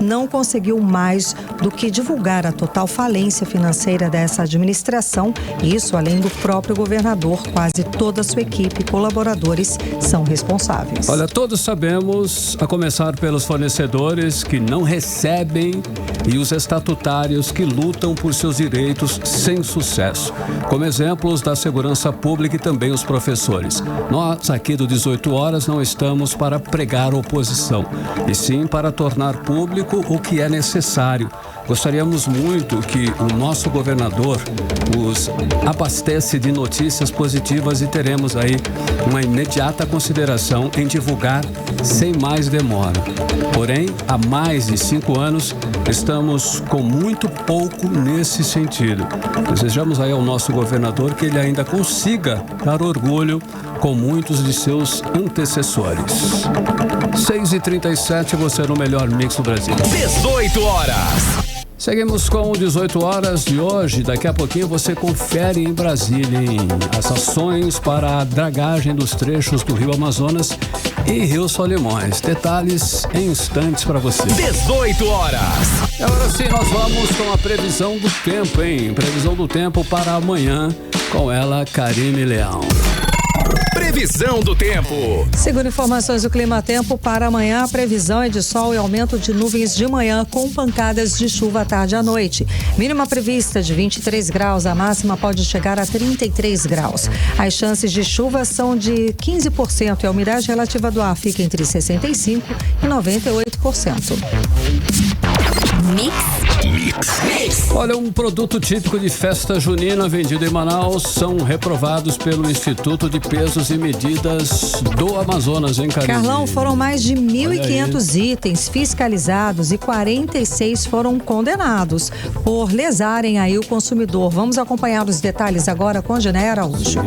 não conseguiu mais do que divulgar a total falência financeira dessa administração. Isso além do próprio governador, quase toda a sua equipe e colaboradores são responsáveis. Olha, todos sabemos, a começar pelos fornecedores que não recebem e os estatutários que lutam por seus direitos sem sucesso. Como exemplos da segurança pública e também os professores. Nós aqui do 18 Horas não estamos para pregar oposição, e sim para tornar público o que é necessário. Gostaríamos muito que o nosso governador os abastece de notícias positivas e teremos aí uma imediata consideração em divulgar sem mais demora. Porém, há mais de 5 anos, estamos com muito pouco nesse sentido. Desejamos aí ao nosso governador que ele ainda consiga dar orgulho com muitos de seus antecessores. 6h37, você no melhor mix do Brasil. 18 horas. Seguimos com o 18 horas de hoje. Daqui a pouquinho você confere em Brasília as ações para a dragagem dos trechos do Rio Amazonas e Rio Solimões. Detalhes em instantes para você. 18 horas. Agora sim, nós vamos com a previsão do tempo, hein? Previsão do tempo para amanhã, com ela, Karine Leão. Previsão do tempo. Segundo informações do Clima Tempo, para amanhã a previsão é de sol e aumento de nuvens de manhã com pancadas de chuva à tarde e à noite. Mínima prevista de 23 graus, a máxima pode chegar a 33 graus. As chances de chuva são de 15% e a umidade relativa do ar fica entre 65% e 98%. Olha, um produto típico de festa junina vendido em Manaus são reprovados pelo Instituto de Pesos e Medidas do Amazonas, hein, Karine? Carlão, foram mais de 1.500 itens fiscalizados e 46 foram condenados por lesarem aí o consumidor. Vamos acompanhar os detalhes agora com Giné Araújo.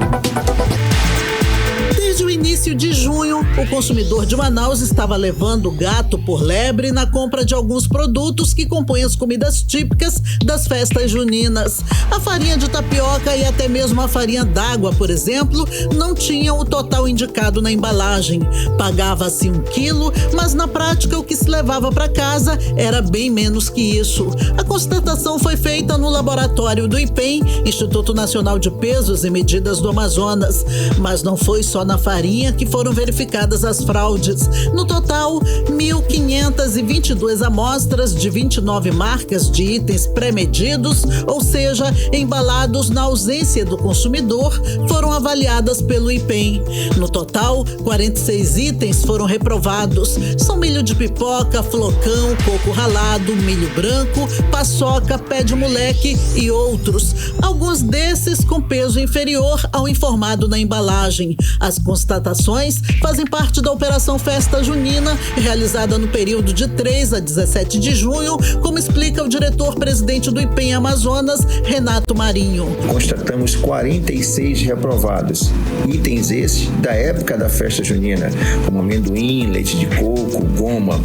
Desde o início de junho, o consumidor de Manaus estava levando gato por lebre na compra de alguns produtos que compõem as comidas típicas das festas juninas. A farinha de tapioca e até mesmo a farinha d'água, por exemplo, não tinham o total indicado na embalagem. Pagava-se 1 quilo, mas na prática o que se levava para casa era bem menos que isso. A constatação foi feita no laboratório do IPEM, Instituto Nacional de Pesos e Medidas do Amazonas. Mas não foi só na farinha que foram verificadas as fraudes. No total, 1.522 amostras de 29 marcas de itens pré-medidos, ou seja, embalados na ausência do consumidor, foram avaliadas pelo IPEM. No total, 46 itens foram reprovados. São milho de pipoca, flocão, coco ralado, milho branco, paçoca, pé de moleque e outros. Alguns desses com peso inferior ao informado na embalagem. As constatações fazem parte da Operação Festa Junina, realizada no período de 3 a 17 de junho, como explica o diretor-presidente do IPEM Amazonas, Renato Marinho. Constatamos 46 reprovados. Itens esses da época da festa junina, como amendoim, leite de coco, goma.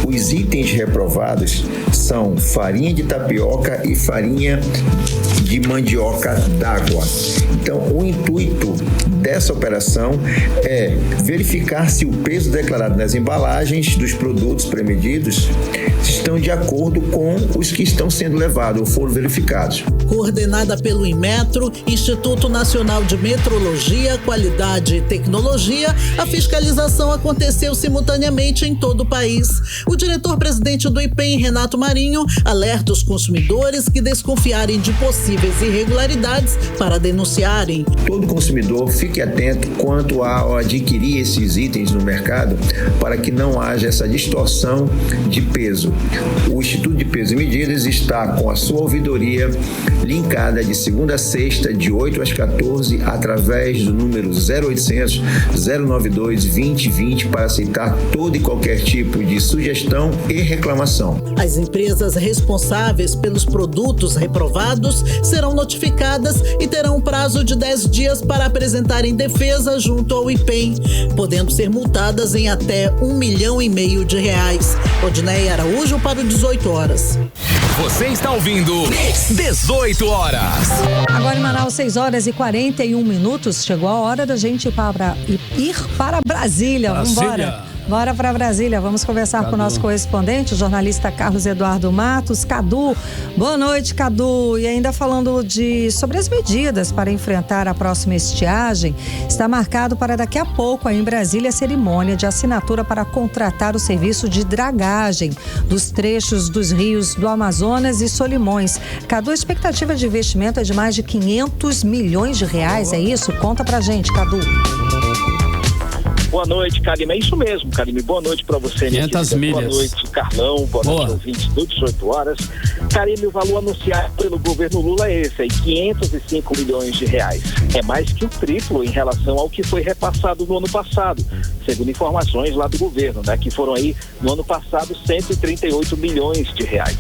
Os itens reprovados são farinha de tapioca e farinha de mandioca d'água. Então, o intuito dessa operação é verificar se o peso declarado nas embalagens dos produtos pré-medidos estão de acordo com os que estão sendo levados ou foram verificados. Coordenada pelo Inmetro, Instituto Nacional de Metrologia, Qualidade e Tecnologia, a fiscalização aconteceu simultaneamente em todo o país. O diretor-presidente do IPEM, Renato Marinho, alerta os consumidores que desconfiarem de possíveis irregularidades para denunciarem. Todo consumidor fique atento quanto ao adquirir esses itens no mercado para que não haja essa distorção de peso. O Instituto de Peso e Medidas está com a sua ouvidoria linkada de segunda a sexta, de 8 às 14, através do número 0800 092 2020 para aceitar todo e qualquer tipo de sugestão e reclamação. As empresas responsáveis pelos produtos reprovados serão notificadas e terão um prazo de 10 dias para apresentarem defesa junto ao IPEM, podendo ser multadas em até R$1,5 milhão de reais. Odneia Araújo para o 18 horas. Você está ouvindo 18 horas. Agora em Manaus, 6 horas e 41 minutos. Chegou a hora da gente ir para Brasília. Vamos embora. Bora para Brasília, vamos conversar com o nosso correspondente, o jornalista Carlos Eduardo Matos. Cadu, boa noite, Cadu. E ainda falando sobre as medidas para enfrentar a próxima estiagem, está marcado para daqui a pouco aí em Brasília a cerimônia de assinatura para contratar o serviço de dragagem dos trechos dos rios do Amazonas e Solimões. Cadu, a expectativa de investimento é de mais de R$500 milhões, é isso? Conta pra gente, Cadu. Boa noite, Karime. É isso mesmo, Karime. Boa noite para você, minha querida. Boa noite, Carlão. Boa noite, ouvintes do 18 horas. Karime, o valor anunciado pelo governo Lula é esse, aí, R$505 milhões. É mais que o triplo em relação ao que foi repassado no ano passado, segundo informações lá do governo, né? Que foram aí, no ano passado, R$138 milhões.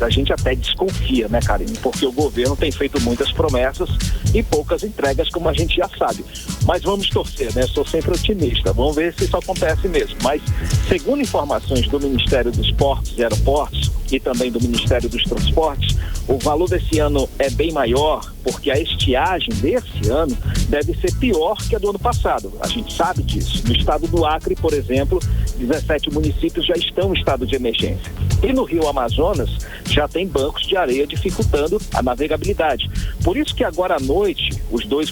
A gente até desconfia, né, Karime? Porque o governo tem feito muitas promessas e poucas entregas, como a gente já sabe. Mas vamos torcer, né? Sou sempre otimista. Vamos ver se isso acontece mesmo. Mas, segundo informações do Ministério dos Portos e Aeroportos e também do Ministério dos Transportes, o valor desse ano é bem maior, porque a estiagem desse ano deve ser pior que a do ano passado. A gente sabe disso. No estado do Acre, por exemplo, 17 municípios já estão em estado de emergência. E no Rio Amazonas já tem bancos de areia dificultando a navegabilidade. Por isso que agora à noite, os dois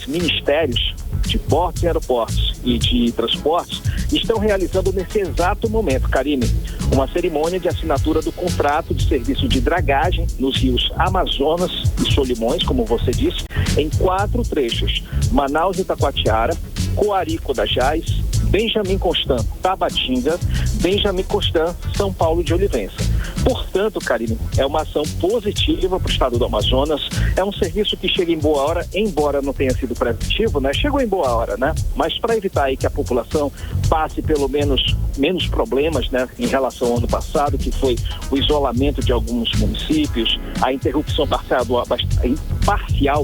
ministérios de Portos e Aeroportos e de Transportes estão realizando nesse exato momento, Karime, uma cerimônia de assinatura do contrato de serviço de dragagem nos rios Amazonas e Solimões, como você disse, em 4 trechos: Manaus e Itacoatiara, Coari, Codajás, Benjamin Constant, Tabatinga, Benjamin Constant, São Paulo de Olivença. Portanto, Karine, é uma ação positiva para o estado do Amazonas, é um serviço que chega em boa hora, embora não tenha sido preventivo, né? Chegou em boa hora, né? Mas para evitar aí que a população passe pelo menos problemas, né? Em relação ao ano passado, que foi o isolamento de alguns municípios, a interrupção parcial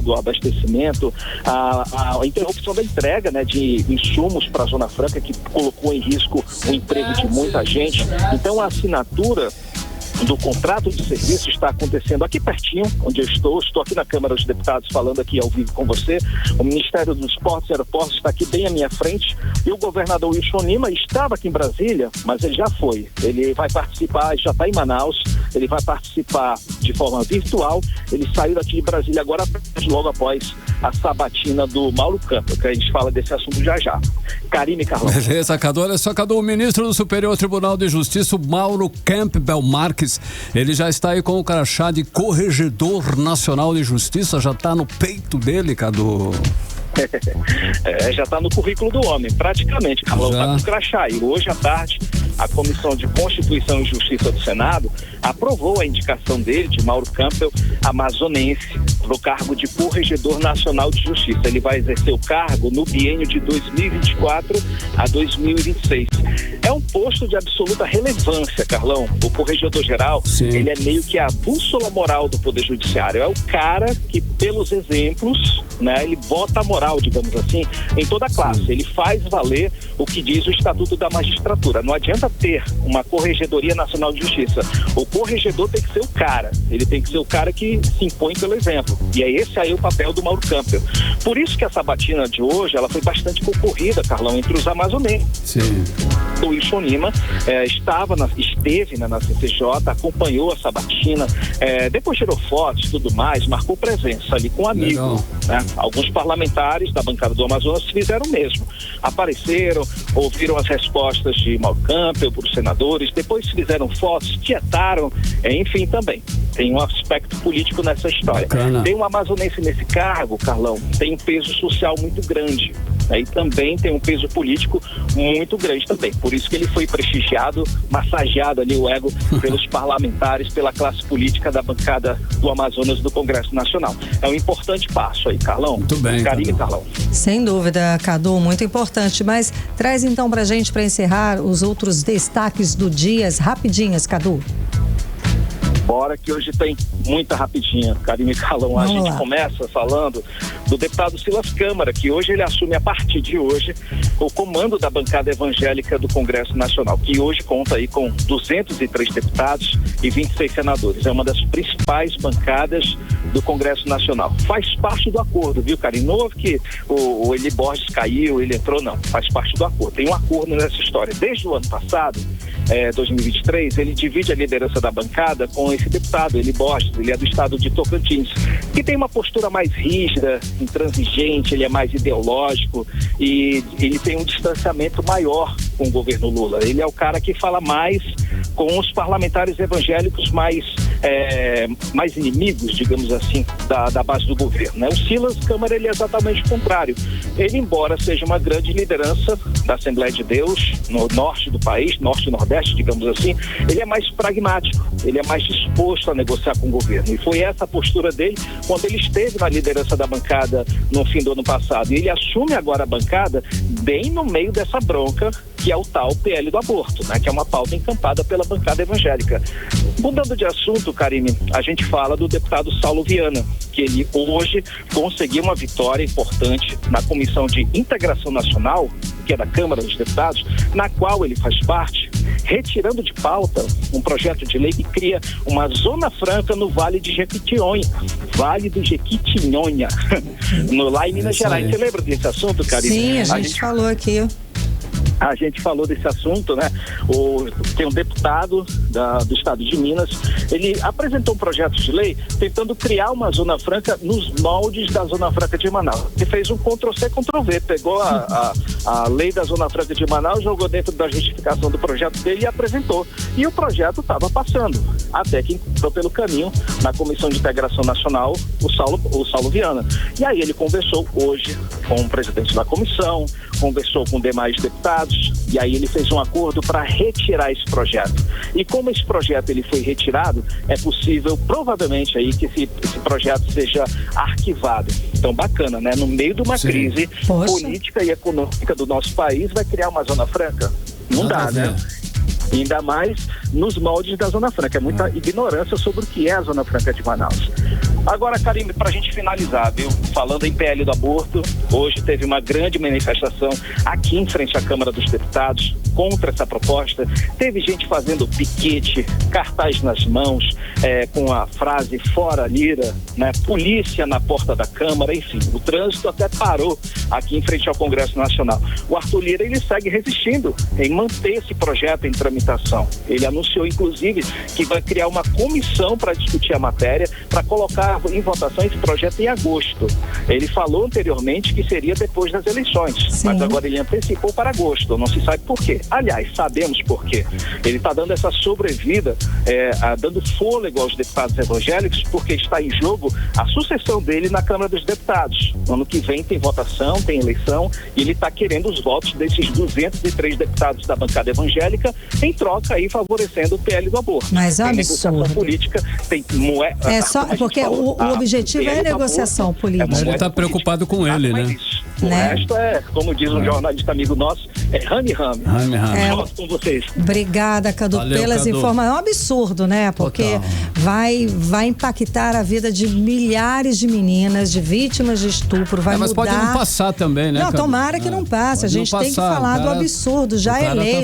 do abastecimento, a interrupção da entrega, né? De insumos para a Zona Franca, que colocou em risco o emprego de muita gente. Então a assinatura do contrato de serviço está acontecendo aqui pertinho, onde eu estou aqui na Câmara dos Deputados falando aqui ao vivo com você. O Ministério dos Esportes e Aeroportos está aqui bem à minha frente e o governador Wilson Lima estava aqui em Brasília, mas ele já foi. Ele vai participar, já está em Manaus, ele vai participar de forma virtual. Ele saiu daqui de Brasília agora, logo após a sabatina do Mauro Campbell, que a gente fala desse assunto já. Karine, Carlão. Beleza, Cadu. Olha só, Cadu, o ministro do Superior Tribunal de Justiça, Mauro Campbell Marques, ele já está aí com o crachá de Corregedor Nacional de Justiça, já está no peito dele, Cadu. Já está no currículo do homem, praticamente, Carlão, está com o crachá. E hoje à tarde, a Comissão de Constituição e Justiça do Senado aprovou a indicação dele, de Mauro Campbell, amazonense, para o cargo de Corregedor Nacional de Justiça. Ele vai exercer o cargo no biênio de 2024 a 2026. É um posto de absoluta relevância, Carlão. O Corregedor-Geral, ele é meio que a bússola moral do Poder Judiciário. É o cara que, pelos exemplos, né, ele bota a moral, digamos assim, em toda a classe. Ele faz valer o que diz o Estatuto da Magistratura. Não adianta ter uma Corregedoria Nacional de Justiça. O corregedor tem que ser o cara. Ele tem que ser o cara que se impõe pelo exemplo. E é esse aí o papel do Mauro Campbell. Por isso que a sabatina de hoje, ela foi bastante concorrida, Carlão, entre os amazonenses. Sim. O Wilson Lima esteve na CCJ, acompanhou a sabatina, depois tirou fotos e tudo mais, marcou presença ali com um amigo. Né? Alguns parlamentares da bancada do Amazonas fizeram o mesmo. Apareceram, ouviram as respostas de Mauro Campbell para os senadores, depois fizeram fotos, tietaram, enfim, também. Tem um aspecto político nessa história. Bacana. Tem um amazonense nesse cargo, Carlão, tem um peso social muito grande. E também tem um peso político muito grande também. Por isso que ele foi prestigiado, massageado ali o ego pelos parlamentares, pela classe política da bancada do Amazonas do Congresso Nacional. É um importante passo aí, Carlão. Muito bem, Karine, Carlão. Sem dúvida, Cadu, muito importante. Mas traz então pra gente, para encerrar, os outros destaques do dia, rapidinhas, Cadu. Bora, que hoje tem muita rapidinha, Karine, Carlão. A gente começa falando do deputado Silas Câmara, que hoje ele assume, a partir de hoje, o comando da bancada evangélica do Congresso Nacional, que hoje conta aí com 203 deputados e 26 senadores. É uma das principais bancadas do Congresso Nacional. Faz parte do acordo, viu, Karine? Não houve que o Eli Borges caiu, ele entrou, não. Faz parte do acordo. Tem um acordo nessa história. Desde o ano passado, 2023, ele divide a liderança da bancada com esse deputado, Eli Borges. Ele é do estado de Tocantins, que tem uma postura mais rígida, intransigente, ele é mais ideológico e ele tem um distanciamento maior com o governo Lula. Ele é o cara que fala mais com os parlamentares evangélicos mais inimigos, digamos assim, da base do governo, né? O Silas Câmara, ele é exatamente o contrário. Ele, embora seja uma grande liderança da Assembleia de Deus, no norte do país, norte e nordeste, digamos assim, ele é mais pragmático, ele é mais disposto a negociar com o governo. E foi essa a postura dele quando ele esteve na liderança da bancada no fim do ano passado. E ele assume agora a bancada bem no meio dessa bronca, que é o tal PL do aborto, né? Que é uma pauta encampada pela bancada evangélica. Mudando de assunto, Karine, a gente fala do deputado Saulo Viana, que ele hoje conseguiu uma vitória importante na Comissão de Integração Nacional, que é da Câmara dos Deputados, na qual ele faz parte, retirando de pauta um projeto de lei que cria uma zona franca no Vale de Jequitinhonha. Vale do Jequitinhonha, lá em Minas Gerais. Você lembra desse assunto, Karine? Sim, a gente falou aqui. A gente falou desse assunto, né? Tem um deputado do estado de Minas, ele apresentou um projeto de lei tentando criar uma zona franca nos moldes da Zona Franca de Manaus. Ele fez um Ctrl-C, Ctrl-V, pegou a lei da Zona Franca de Manaus, jogou dentro da justificação do projeto dele e apresentou. E o projeto estava passando, até que entrou pelo caminho na Comissão de Integração Nacional o Saulo Viana. E aí ele conversou hoje com o presidente da comissão, conversou com demais deputados, e aí ele fez um acordo para retirar esse projeto. E como esse projeto ele foi retirado, é possível, provavelmente, aí que esse projeto seja arquivado. Então, bacana, né? No meio de uma crise política e econômica do nosso país, vai criar uma zona franca? Não dá, né? Ainda mais nos moldes da Zona Franca. É muita ignorância sobre o que é a Zona Franca de Manaus. Agora, Karime, para a gente finalizar, viu? Falando em PL do aborto, hoje teve uma grande manifestação aqui em frente à Câmara dos Deputados contra essa proposta. Teve gente fazendo piquete, cartaz nas mãos, com a frase "fora Lira", né? Polícia na porta da Câmara, enfim, o trânsito até parou aqui em frente ao Congresso Nacional. O Arthur Lira, ele segue resistindo em manter esse projeto em tramitação. Ele anunciou, inclusive, que vai criar uma comissão para discutir a matéria, para colocar em votação esse projeto em agosto. Ele falou anteriormente que seria depois das eleições, mas agora ele antecipou para agosto, não se sabe por quê. Aliás, sabemos por quê. Ele está dando essa sobrevida, dando fôlego aos deputados evangélicos, porque está em jogo a sucessão dele na Câmara dos Deputados. No ano que vem tem votação, tem eleição, e ele está querendo os votos desses 203 deputados da bancada evangélica, em troca aí favorecendo o PL do aborto. Mas é tem negociação política, tem só porque o objetivo é a negociação política. Ele está preocupado com ele, né? O resto como diz um jornalista amigo nosso, rame-rame. Volto com vocês. Obrigada, Cadu, pelas informações. É um absurdo, né? Porque vai impactar a vida de milhares de meninas, de vítimas de estupro, vai mas mudar. Pode não passar também, né? Não, tomara que não passe. A gente tem que falar do absurdo. Já é lei,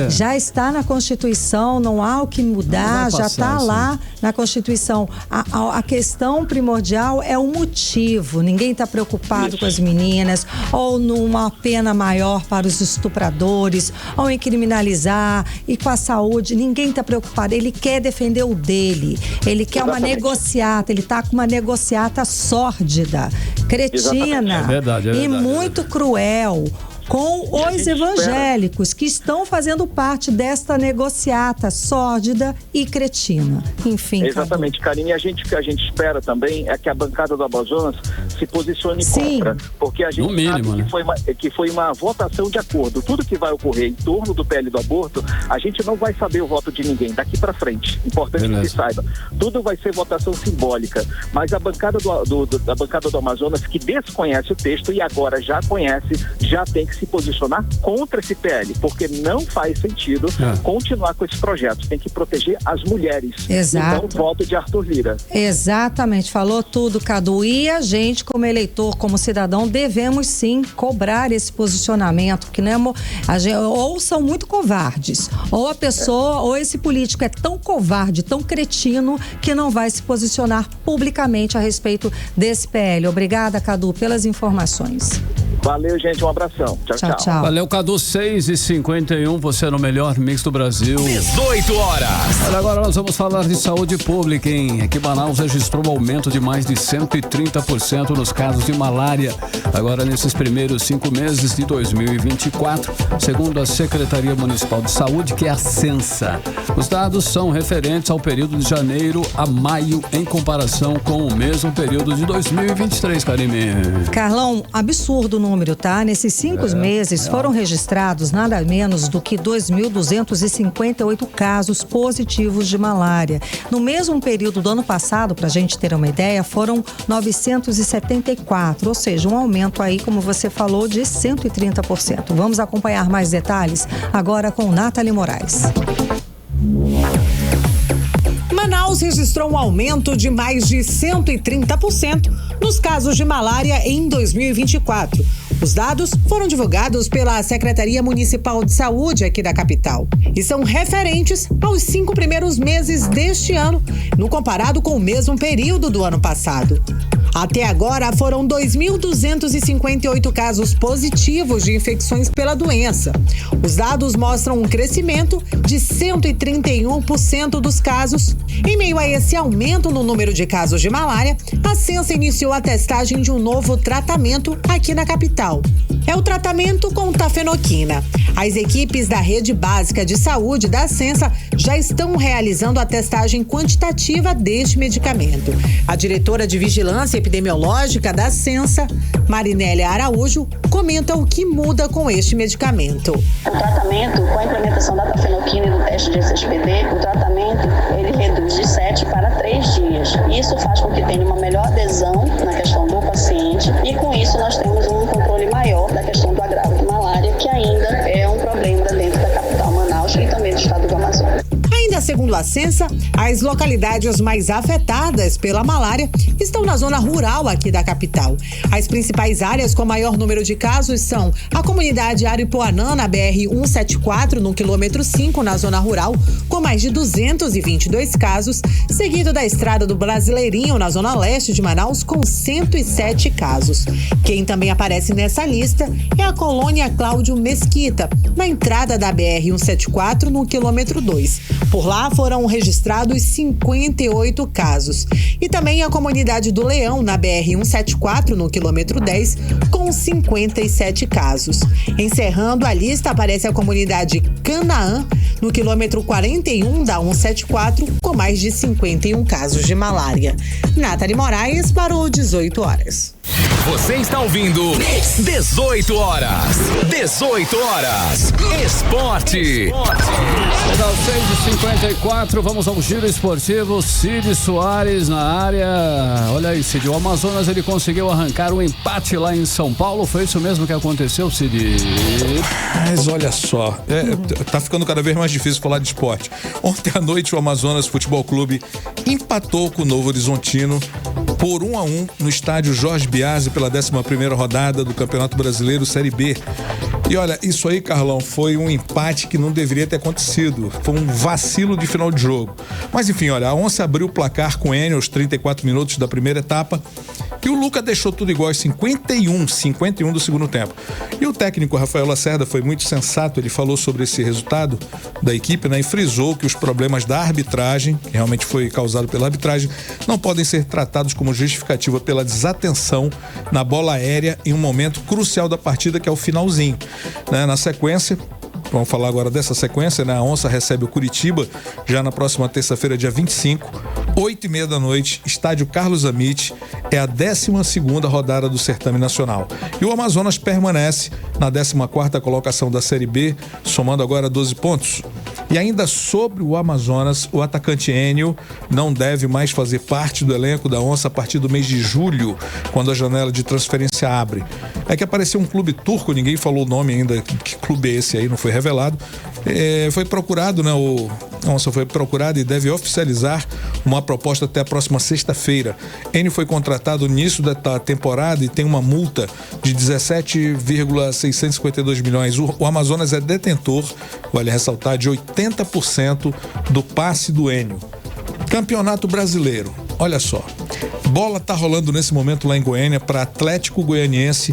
já está na Constituição, não há o que mudar, já está lá na Constituição. A questão primordial é o motivo. Ninguém está preocupado com as meninas, ou numa pena maior para os estupradores, ou em criminalizar, e com a saúde. Ninguém está preocupado. Ele quer defender o dele. Ele quer uma negociata. Ele está com uma negociata sórdida, cretina, e muito cruel com os evangélicos que estão fazendo parte desta negociata sórdida e cretina. Enfim. Exatamente, Karine. O que a gente espera também é que a bancada do Amazonas se posicione contra, porque a gente sabe que foi uma votação de acordo. Tudo que vai ocorrer em torno do PL do aborto, a gente não vai saber o voto de ninguém daqui para frente. Importante que se saiba. Tudo vai ser votação simbólica, mas a bancada da bancada do Amazonas, que desconhece o texto e agora já conhece, já tem que se posicionar contra esse PL, porque não faz sentido continuar com esse projeto. Tem que proteger as mulheres. Exato. Então, voto de Arthur Lira. Exatamente, falou tudo, Cadu. E a gente, como eleitor, como cidadão, devemos sim cobrar esse posicionamento, porque ou são muito covardes, ou a pessoa, ou esse político é tão covarde, tão cretino, que não vai se posicionar publicamente a respeito desse PL. Obrigada, Cadu, pelas informações. Valeu, gente. Um abração. Tchau. Valeu, Cadu. 6h51. Você é no melhor mix do Brasil. 18 horas. Olha, agora nós vamos falar de saúde pública, hein? Aqui Manaus registrou um aumento de mais de 130% nos casos de malária. Agora, nesses primeiros 5 meses de 2024, segundo a Secretaria Municipal de Saúde, que é a Censa. Os dados são referentes ao período de janeiro a maio, em comparação com o mesmo período de 2023, Karime. Carlão, absurdo o número, tá? Nesses 5 meses foram registrados nada menos do que 2.258 casos positivos de malária. No mesmo período do ano passado, pra gente ter uma ideia, foram 974, ou seja, um aumento aí, como você falou, de 130%. Vamos acompanhar mais detalhes agora com Nathalie Moraes. Manaus registrou um aumento de mais de 130% nos casos de malária em 2024. Os dados foram divulgados pela Secretaria Municipal de Saúde aqui da capital e são referentes aos 5 primeiros meses deste ano, no comparado com o mesmo período do ano passado. Até agora, foram 2.258 casos positivos de infecções pela doença. Os dados mostram um crescimento de 131% dos casos. Em meio a esse aumento no número de casos de malária, a Censa iniciou a testagem de um novo tratamento aqui na capital. É o tratamento com tafenoquina. As equipes da Rede Básica de Saúde da Censa já estão realizando a testagem quantitativa deste medicamento. A diretora de Vigilância Epidemiológica da Censa, Marinélia Araújo, comenta o que muda com este medicamento. O tratamento, com a implementação da tafenoquina e do teste de SSPD, o tratamento ele reduz de 7 para 3 dias. Isso faz com que tenha uma melhor adesão na questão do paciente e com isso nós temos um controle maior da questão do agravo de malária, que ainda é um problema dentro da capital Manaus e também do estado do Amazonas. Ainda segundo Segundo a Censa, as localidades mais afetadas pela malária estão na zona rural aqui da capital. As principais áreas com maior número de casos são a comunidade Aripuanã, na BR-174, no quilômetro 5, na zona rural, com mais de 222 casos, seguido da Estrada do Brasileirinho, na zona leste de Manaus, com 107 casos. Quem também aparece nessa lista é a colônia Cláudio Mesquita, na entrada da BR-174, no quilômetro 2. Por lá foram registrados 58 casos. E também a comunidade do Leão, na BR-174, no quilômetro 10, com 57 casos. Encerrando a lista, aparece a comunidade Canaã, no quilômetro 41 da 174, com mais de 51 casos de malária. Nathalie Moraes para o 18 horas. Você está ouvindo 18 horas. 18 horas. Esporte. Às 6h54, vamos ao giro esportivo. Cid Soares na área. Olha aí, Cid, o Amazonas ele conseguiu arrancar um empate lá em São Paulo. Foi isso mesmo que aconteceu, Cid? Mas olha só, tá ficando cada vez mais difícil falar de esporte. Ontem à noite o Amazonas Futebol Clube empatou com o Novo Horizontino por 1-1 no estádio Jorge Biasi pela 11ª rodada do Campeonato Brasileiro Série B. E olha, isso aí, Carlão, foi um empate que não deveria ter acontecido. Foi um vacilo de final de jogo. Mas enfim, olha, a Onça abriu o placar com o Enio aos 34 minutos da primeira etapa e o Luca deixou tudo igual aos 51 do segundo tempo. E o técnico Rafael Lacerda foi muito sensato, ele falou sobre esse resultado da equipe, né, e frisou que os problemas da arbitragem, que realmente foi causado pela arbitragem, não podem ser tratados como justificativa pela desatenção na bola aérea em um momento crucial da partida, que é o finalzinho, né? Na sequência, vamos falar agora dessa sequência, né? A Onça recebe o Curitiba já na próxima terça-feira, dia 25, 8h30 da noite, estádio Carlos Amit. É a 12ª rodada do certame nacional. E o Amazonas permanece na 14ª colocação da Série B, somando agora 12 pontos. E ainda sobre o Amazonas, o atacante Enio não deve mais fazer parte do elenco da Onça a partir do mês de julho, quando a janela de transferência abre. É que apareceu um clube turco, ninguém falou o nome ainda, que clube é esse aí, não foi revelado. Foi procurado, né? O Onça foi procurado e deve oficializar uma proposta até a próxima sexta-feira. Enio foi contratado no início da temporada e tem uma multa de 17,652 milhões. O Amazonas é detentor, vale ressaltar, de 80% do passe do Enio. Campeonato Brasileiro, olha só. Bola tá rolando nesse momento lá em Goiânia para Atlético Goianiense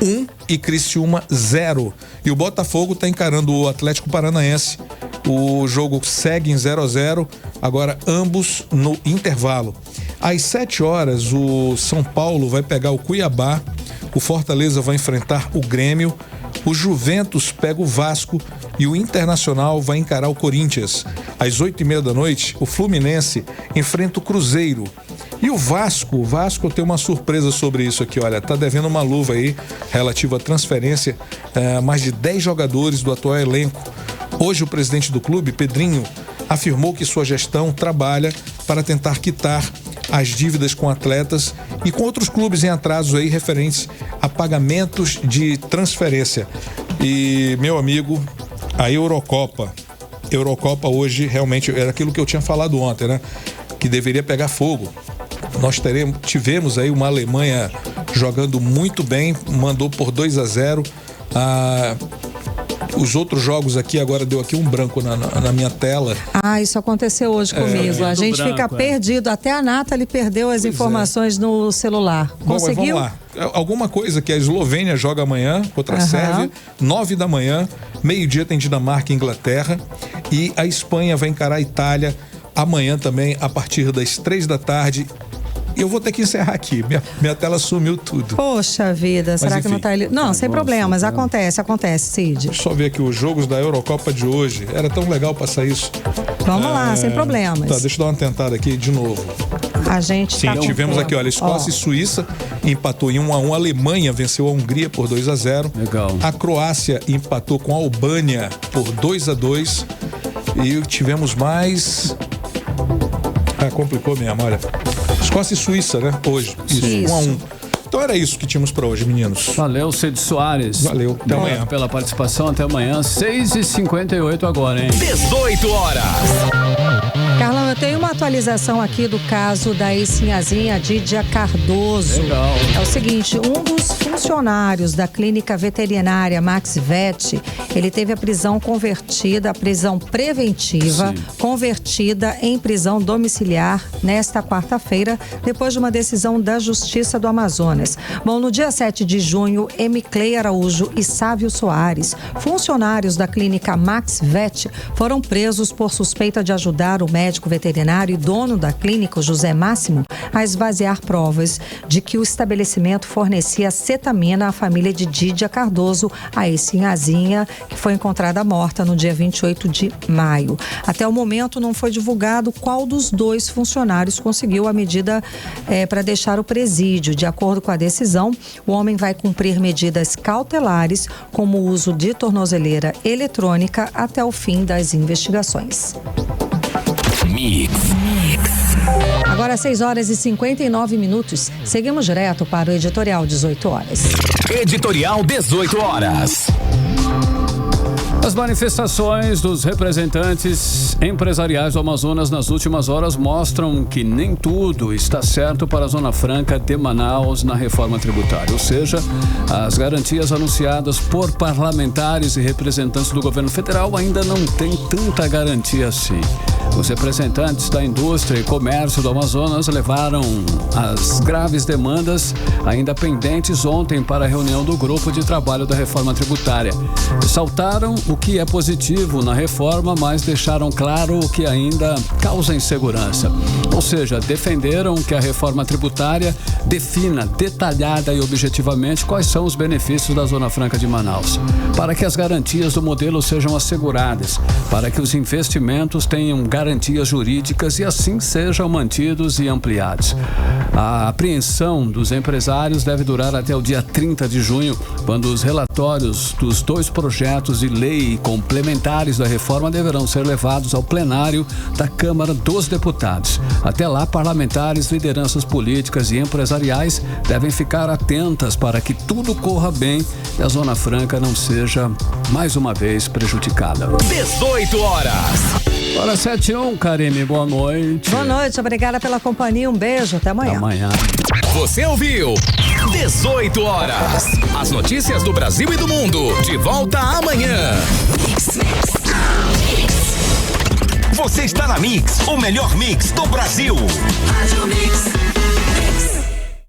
1 e Criciúma 0. E o Botafogo tá encarando o Atlético Paranaense. O jogo segue em 0-0, agora ambos no intervalo. Às 7 horas, o São Paulo vai pegar o Cuiabá, o Fortaleza vai enfrentar o Grêmio, o Juventus pega o Vasco e o Internacional vai encarar o Corinthians. Às 8h30 da noite, o Fluminense enfrenta o Cruzeiro. E o Vasco tem uma surpresa sobre isso aqui, olha, tá devendo uma luva aí relativa à transferência, mais de 10 jogadores do atual elenco. Hoje o presidente do clube, Pedrinho, afirmou que sua gestão trabalha para tentar quitar as dívidas com atletas e com outros clubes em atraso aí referentes a pagamentos de transferência. E, meu amigo, a Eurocopa hoje realmente era aquilo que eu tinha falado ontem, né? Que deveria pegar fogo. Nós tivemos aí uma Alemanha jogando muito bem, mandou por 2-0. Os outros jogos aqui, agora deu aqui um branco na minha tela. Isso aconteceu hoje comigo. A gente fica perdido. Até a Nathalie perdeu as informações no celular. Conseguiu? Vamos lá. Alguma coisa que a Eslovênia joga amanhã contra a Sérvia, 9 da manhã, meio-dia tem Dinamarca e Inglaterra, e a Espanha vai encarar a Itália amanhã também, a partir das 3 da tarde. Eu vou ter que encerrar aqui, minha tela sumiu tudo. Poxa vida, será que não tá ali? Não, sem problemas, acontece, Cid. Deixa eu só ver aqui os jogos da Eurocopa de hoje. Era tão legal passar isso. Vamos lá, sem problemas. Tá, deixa eu dar uma tentada aqui de novo. A gente Sim, tivemos aqui, olha, Escócia e Suíça empatou em 1-1. A Alemanha venceu a Hungria por 2-0. Legal. A Croácia empatou com a Albânia por 2-2. E tivemos mais... complicou mesmo, olha. Escócia e Suíça, né? Hoje. Isso. 1-1. Então era isso que tínhamos para hoje, meninos. Valeu, Cid Soares. Valeu. Até amanhã. Pela participação. Até amanhã. 6h58 agora, hein? 18 horas. Carlão, eu tenho uma atualização aqui do caso da ex-sinhazinha Dídia Cardoso. Legal. É o seguinte, um dos funcionários da clínica veterinária Max Vet, ele teve a prisão preventiva, convertida em prisão domiciliar nesta quarta-feira, depois de uma decisão da Justiça do Amazonas. Bom, no dia 7 de junho, Emiclei Araújo e Sávio Soares, funcionários da clínica Max Vet, foram presos por suspeita de ajudar o médico veterinário e dono da clínica, José Máximo, a esvaziar provas de que o estabelecimento fornecia cetamina à família de Dídia Cardoso, a ex-sinhazinha, que foi encontrada morta no dia 28 de maio. Até o momento não foi divulgado qual dos dois funcionários conseguiu a medida para deixar o presídio. De acordo com a decisão, o homem vai cumprir medidas cautelares, como o uso de tornozeleira eletrônica, até o fim das investigações. Agora 6h59. Seguimos direto para o Editorial 18 horas. Editorial 18 horas. As manifestações dos representantes empresariais do Amazonas nas últimas horas mostram que nem tudo está certo para a Zona Franca de Manaus na reforma tributária. Ou seja, as garantias anunciadas por parlamentares e representantes do governo federal ainda não têm tanta garantia assim. Os representantes da indústria e comércio do Amazonas levaram as graves demandas ainda pendentes ontem para a reunião do grupo de trabalho da reforma tributária. Ressaltaram o que é positivo na reforma, mas deixaram claro o que ainda causa insegurança. Ou seja, defenderam que a reforma tributária defina detalhada e objetivamente quais são os benefícios da Zona Franca de Manaus, para que as garantias do modelo sejam asseguradas, para que os investimentos tenham garantias jurídicas e assim sejam mantidos e ampliados. A apreensão dos empresários deve durar até o dia 30 de junho, quando os relatórios dos dois projetos de lei complementares da reforma deverão ser levados ao plenário da Câmara dos Deputados. Até lá, parlamentares, lideranças políticas e empresariais devem ficar atentas para que tudo corra bem e a Zona Franca não seja mais uma vez prejudicada. 18 horas. Hora 7h01, Karime, boa noite. Boa noite, obrigada pela companhia, um beijo, até amanhã. Até amanhã. Você ouviu 18 horas. As notícias do Brasil e do mundo. De volta amanhã. Você está na Mix, o melhor mix do Brasil. Rádio Mix.